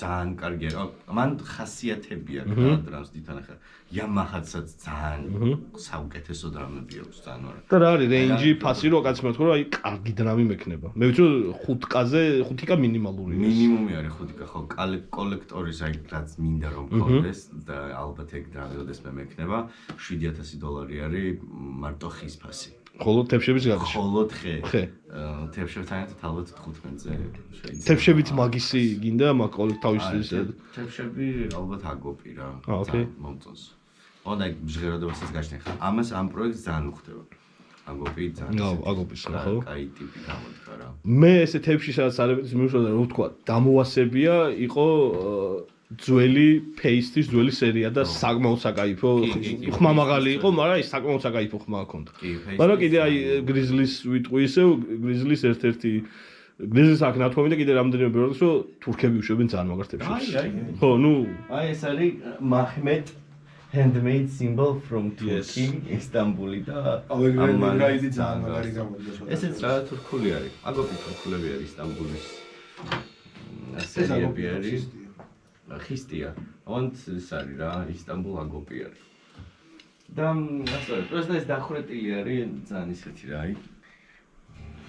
ძალიან კარგია. მან ხასიათები აქვს რა დრამს თვითონ ახლა Yamaha-საც ძალიან საუკეთესო დრამები აქვს ძალიან ωραία. და რა არის რეინჯი, ფასი რო კაც მეთქო რომ აი კარგი დრამი მექნება. მე ვიცი 5K-ზე 5K მინიმალური. მინიმუმი არის 5K ხო კოლექტორის აი რაც მინდა რომ გქონდეს და ალბათ ეგ დრამი როდეს მე მექნება $7,000 არის მარტო ხის ფასი. ხოლო თებშების გადაში. ხოლო ხე. ხე. თებშებთან ერთად ალბათ 15-ზე შეიძლება. თებშებით მაგისი გინდა მაგ თავის თებშები ალბათ აგოპი რა. ოკეი. მომწონს. onda ჟღერადობასაც გაჩნია ხა. ამას ამ პროექტს ძალიან უხდება. აგოპი ძალიან. აგოპის რა ხო? კაი ტიპი გამოდგა რა. მე ესე თებში სადაც არებეთის მიუშვება რომ ვთქვა დამოასებია იყო ძველი ფეისტის ძველი სერია და საკმაოდ საკაიფო ხმა მაღალი იყო, მაგრამ ის საკმაოდ საკაიფო ხმა ჰქონდა. მაგრამ კიდე აი გრიზლის ვიტყვი ისევ გრიზლის ერთ-ერთი გრიზლის აქ ნათქვამი და კიდე რამდენიმე ბევრი რომ თურქები უშვებენ ძალიან მაგარ თებში. ხო, ნუ აი ეს არის Mahmet handmade symbol from Turkey, Istanbul და ამაიდი ძალიან მაგარი გამოდგა. ესეც რა თურქული არის. აგოპი თურქულები არის ისტანბულის. სერიები არის. ხისტია. ond ეს არის რა, ისტანბულ აგოპი არის. და ასე, პროსტა ეს დახრეტილი არის ძალიან ისეთი რა, აი.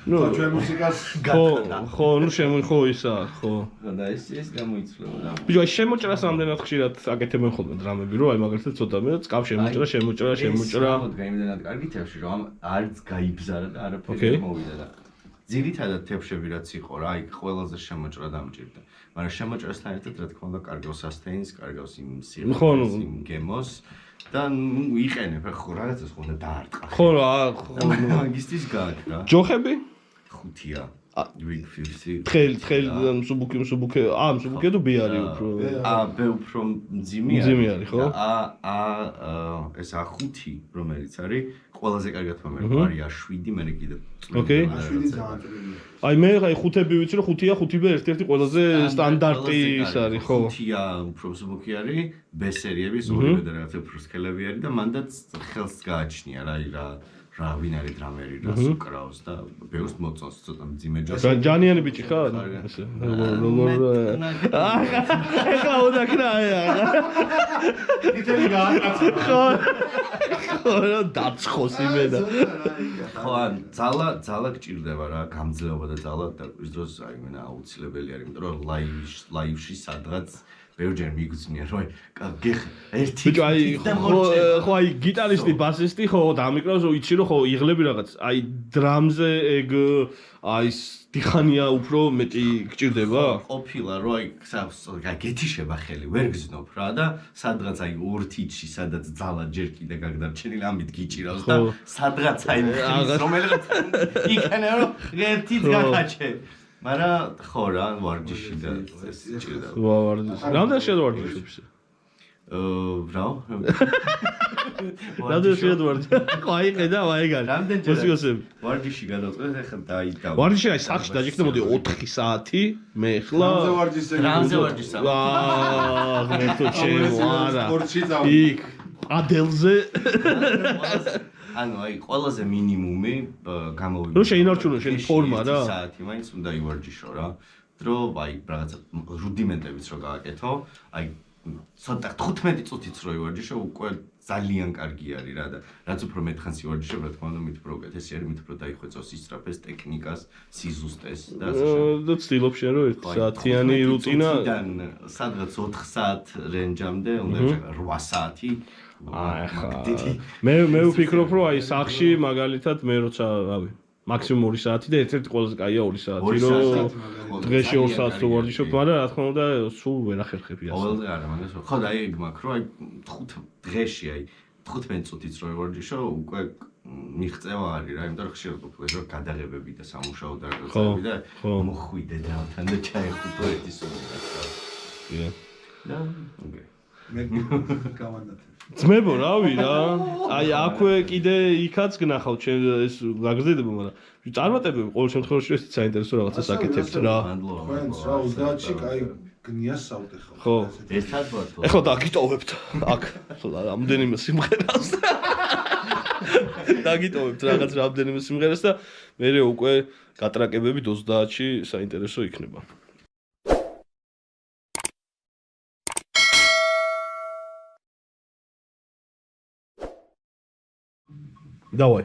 ნუ ჩვენ მუსიკას ხო, ნუ ხო ისა, ხო. და ეს გამოიცვლება. ბიჭო, აი შემოჭრას ამდენად ხშირად აკეთებენ ხოლმე დრამები, რომ აი მაგალითად ცოტა მე წკავ შემოჭრა. მოდგა იმდენად კარგი თებში, რომ არც გაიბზარა და არაფერი მოვიდა და ძირითადად თებშები რაც იყო რა, აი ყველაზე შემოჭრა დამჭირდა. მაგრამ შემოჭრასთან ერთად რა თქმა უნდა კარგავს sustain-ს, კარგავს იმ სიყვარულს, იმ გემოს და იყენებ ხო რაღაცას ხო და დაარტყა. ხო რა, მაგისტრის გააკ რა. ჯოხები? 5-ია. Big 50. თხელი მსუბუქე თუ ბი არის უფრო. ბე უფრო მძიმე არის, ხო? ეს A5 რომელიც არის ყველაზე კარგად მომერყვა არის A7 მე კიდე. ოკეი. A7 ძალიან წვრილია. აი მე აი 5-ები ვიცი რომ 5-ია 5B ერთ-ერთი ყველაზე სტანდარტი ის არის, ხო? 5-ია უფრო მსუბუქი არის, B სერიების ორივე და რაღაცა უფრო სქელები არის და მანდაც ხელს გააჩნია რა რა ვინ არის დრამერი რა უკრავს და ბევრს მოწონს ცოტა მძიმე ჯოში. ჯანიანი ბიჭი ხარ? ესე. ეხლა უდაქნაა. იტელი გააკაცა. ხო, რა დაცხოს იმენა. ხო, ძალა გჭირდება რა, გამძლეობა და ძალა და ის დროს აი მენა აუცილებელი არის, იმიტომ რომ ლაივში სადღაც ბევრჯერ მიგრძნია რომ აი ერთი ბიჭო აი ხო აი გიტარისტი ბასისტი ხო დამიკრავს რომ იცი რომ ხო იღლები რაღაც აი დრამზე ეგ აი დიხანია უფრო მეტი გჭირდება ყოფილა რომ აი გეთიშება ხელი ვერ გზნობ რა და სადღაც აი ორ თითში სადაც ძალა ჯერ კიდე გაგდარჩენილი ამით გიჭირავს და სადღაც აი რომელიღაც იქნება რომ ერთით გახაჩე მაგრამ ხო რა ვარჯიში და ეს ჭირდება. ვარჯიში. რამდენი შეդ ვარჯიშობს? რა? რამდენი შეդ ვარჯიში? ხო აი ხედა აი გარი. მუსიკოსები. ვარჯიში გადავწყვეტ ახლა დაიდავ. ვარჯიში აი სახში დაჭიქნა მოდი 4 საათი მე ხლა რამზე ვარჯიშს. მე თუ ჩემ იქ ადელზე ანუ აი ყველაზე მინიმუმი გამოვიდა. რომ შეინარჩუნო შენი ფორმა რა. საათი მაინც უნდა ივარჯიშო რა. დრო აი რაღაცა რუდიმენტებიც რო გააკეთო, აი ცოტა 15 წუთიც რო ივარჯიშო უკვე ძალიან კარგი არის რა და რაც უფრო მეტხანს ივარჯიშებ რა თქმა უნდა მით უფრო უკეთესი არის მით უფრო დაიხვეწოს ისწრაფეს ტექნიკას სიზუსტეს და ასე შემდეგ და ცდილობ შენ რომ 1 საათიანი რუტინა სადღაც 4 საათ რენჯამდე უნდა 8 საათი მე ვფიქრობ რომ აი სახში მაგალითად მე როცა რავი მაქსიმუმ 2 საათი და ერთ-ერთი ყველაზე კაია 2 საათი რომ დღეში 2 საათს რო ვარჯიშობ მაგრამ რა თქმა უნდა სულ ვერ ახერხები ასე ყოველდღე არა მაგას ხო და აი ეგ მაქვს რომ აი 5 დღეში აი 15 წუთიც რო ვარჯიშო უკვე მიღწევა არის რა იმიტომ რომ ხშირად ყოფილა რომ გადაღებები და სამუშაო დაგაწევი და მოხვიდე დავთან და ჩაეხუტო ერთი სული რა და ოკეი მე გავანათებ ძმებო რავი რა აი აქვე კიდე იქაც გნახავთ შენ ეს გაგზდება მაგრამ წარმატებები ყოველ შემთხვევაში ეს საინტერესო რაღაცას აკეთებთ რა თქვენს რა 30-ში კაი გნიას საუტეხავ ხო ეს თათბათო ეხლა დაგიტოვებთ აქ რამდენიმე სიმღერას დაგიტოვებთ რაღაც რამდენიმე სიმღერას და მე უკვე გატრაკებებით 30-ში საინტერესო იქნება Давай.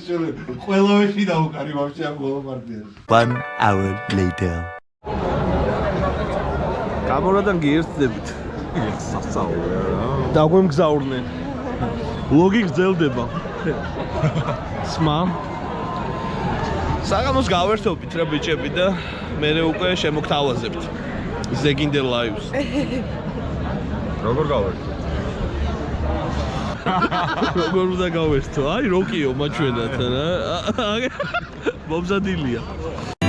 შენ ყველავეში დაუკარი ვაფშე ამ გოლ პარტიას. 1 hour later. კამერადან გიერთდებით. დაგვემგზავრნენ. ლოგი გრძელდება. სმა. საღამოს გავერთობთ რა ბიჭები და მე უკვე შემოგთავაზებთ. ზეგინდე ლაივს. როგორ გავერთო? როგორ უნდა გავერთო? აი როკიო მაჩვენათ რა. მომზადილია.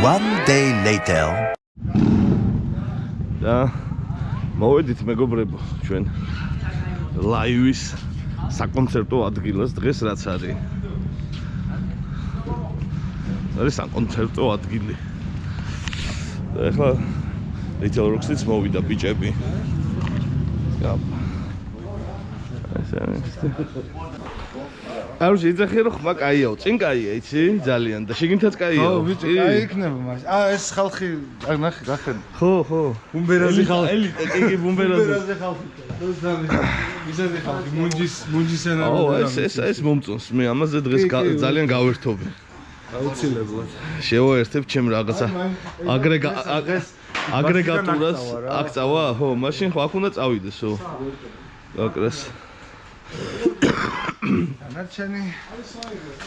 1 day later. და მოვედით მეგობრებო ჩვენ ლაივის საკონცერტო ადგილას დღეს რაც არის. არის საკონცერტო ადგილი. და ახლა Little Rocks-იც მოვიდა ბიჭები. აუში იძახი რომ ხმა კაიაო, წინ კაია, იცი? ძალიან და შიგნითაც კაიაო. ხო, ბიჭო, კაი იქნება მას. ეს ხალხი, ნახე, ნახე. ხო, ხო. ბუმბერაზი ხალხი. ელიტა, იგი ბუმბერაზი. ხალხი. მიზეზი ხალხი, მუნჯის სცენარი. ეს მომწონს. მე ამაზე დღეს ძალიან გავერთობი. აუცილებლად. შევაერთებ ჩემ რაღაცა აგრეგატურას აქ წავა? ხო, მაშინ ხო აქ უნდა წავიდესო. აკრას. ანარჩენი.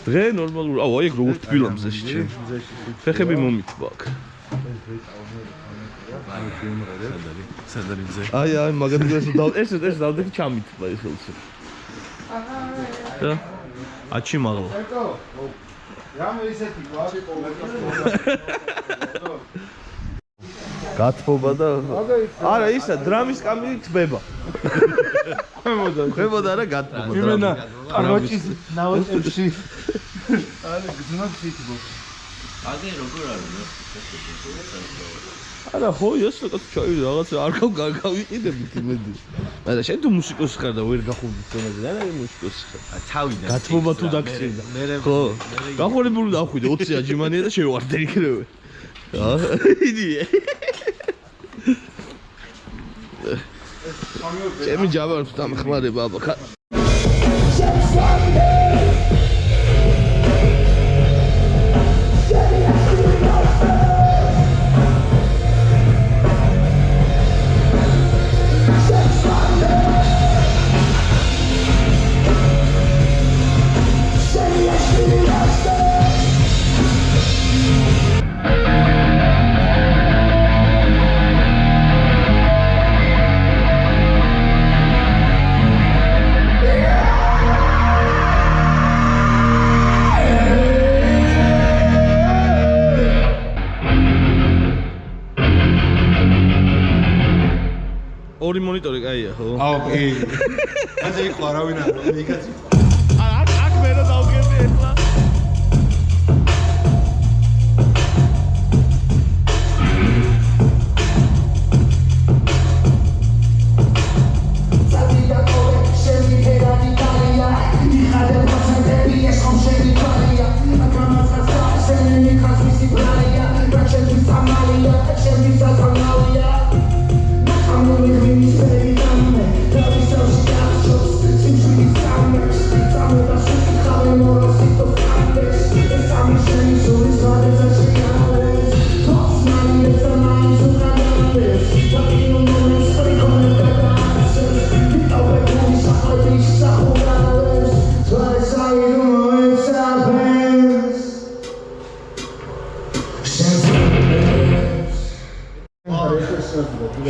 დღე ნორმალურ. აუ, აი ეგ როგორ თბილა მზეში. ფეხები მომიტბა აქ. აი, მაგალითად ეს დავდექი ჩამიტბა ეს ხოლმე. და აჩი მაღლა. რამე ისეთი გვარი გათბობა და არა ისა დრამის კამილი თბება. ხებოდა რა გათბობა. იმენა ყაროჭის ნავოჭებში. არა გძნობს თითბო. აგე როგორ არის? არა ხო ეს რაღაც ჩაი რაღაც არ გავიყიდებით იმედი. მაგრამ შენ თუ მუსიკოსი ხარ და ვერ გახურდი სცენაზე და რა მუსიკოსი ხარ? თავიდან. გათბობა თუ დაგჭირდა. ხო. გახურებული დავხვიდე 20 აჯიმანია და შევარდე იქნებ. აა იდი. ჩემი ჯაბარს დამხმარება აბა. ორი მონიტორი კაია ხო? აუ კი. ასე იყო არავინ არ იქაც იყო. აქ მე რა დავგები ახლა?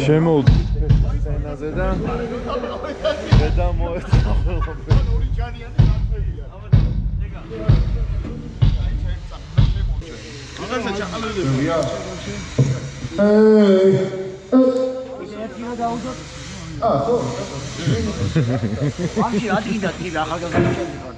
შემოვდი სცენაზე და მოეწყო რაღაცა ჩაყალიბებია ხო ვაში ადგინდა ტივი ახალგაზრდა შემდგარ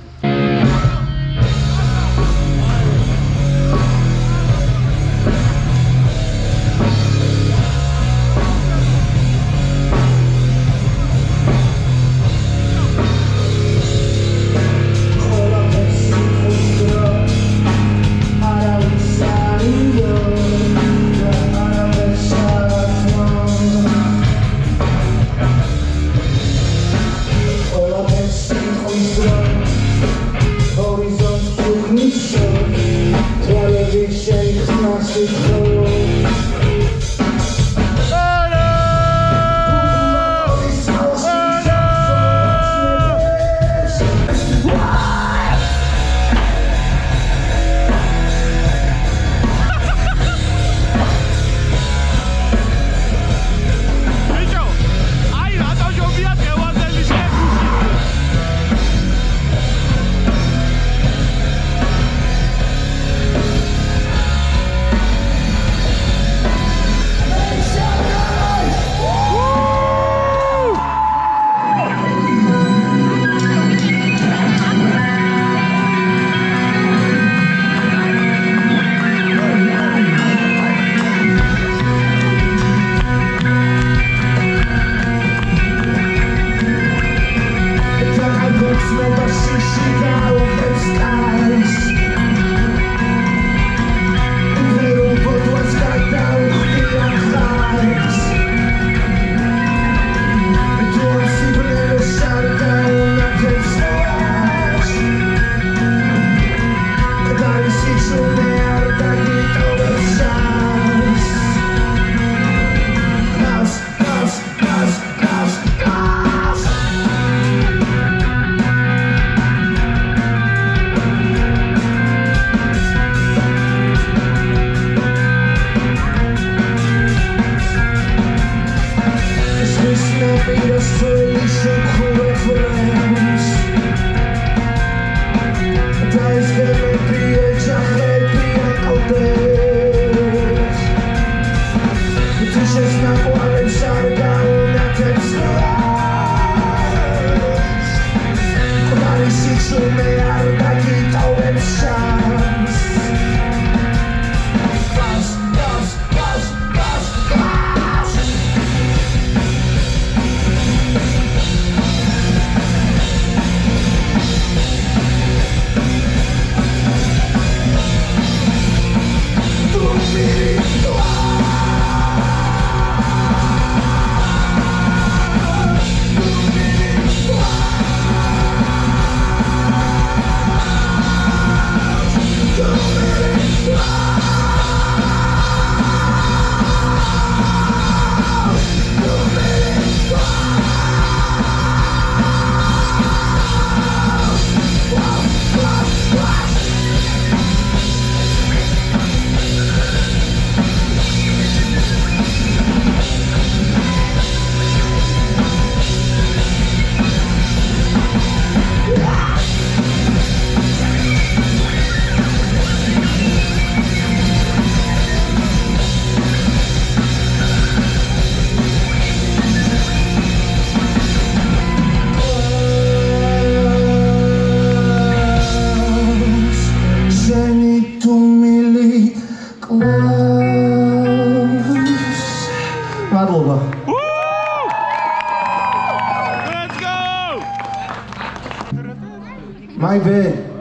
Baby.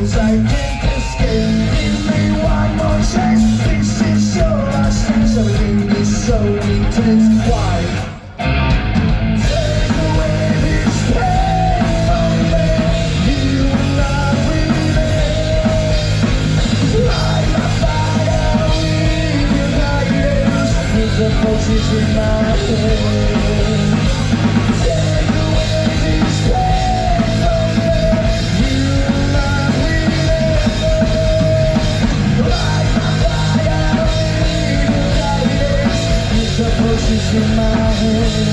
'cause I can't escape. Give me one more chance. This is your last chance. Everything is so intense. Why? Take away this pain from me. You will not remain. Light my fire with your guidance. With the pulses in my head. Take away this pain from me. You will not remain. Light my fire with your guidance. With the pulses in my head.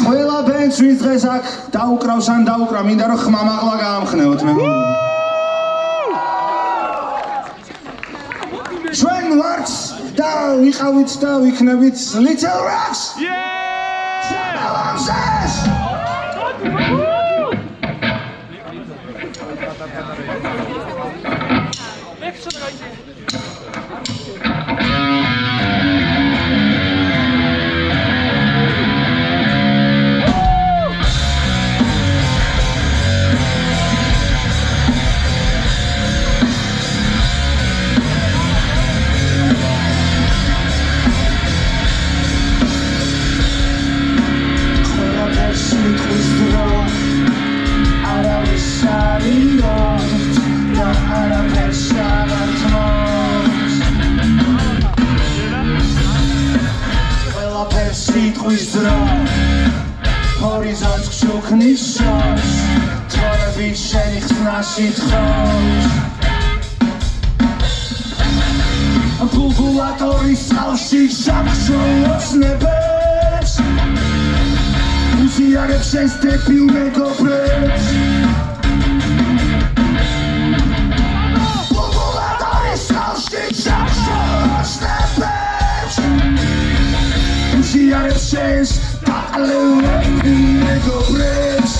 ყველა ბენდს ვინც დღეს აქ დაუკრავს ან დაუკრა, მინდა რომ ხმამაღლა გაამხნევოთ მეგობრებო. ჩვენ ვართ და ვიყავით და ვიქნებით Little Rocks. Challenge! წყვის ძრა ჰორიზონტს გჩუქნის შორს თვალებით შენი ხსნაში თხოვს ბულბულატორის წყალში შამშოლობს ნებებს უზიარებს შენს დებილ მეგობრებს ბულბულატორის წყალში შამშოლობს ნებებს უზიარებს შენს დაყლევ მეგობრებს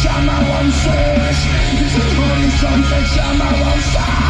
Shama won't search, this is horizontal, Shama won't search.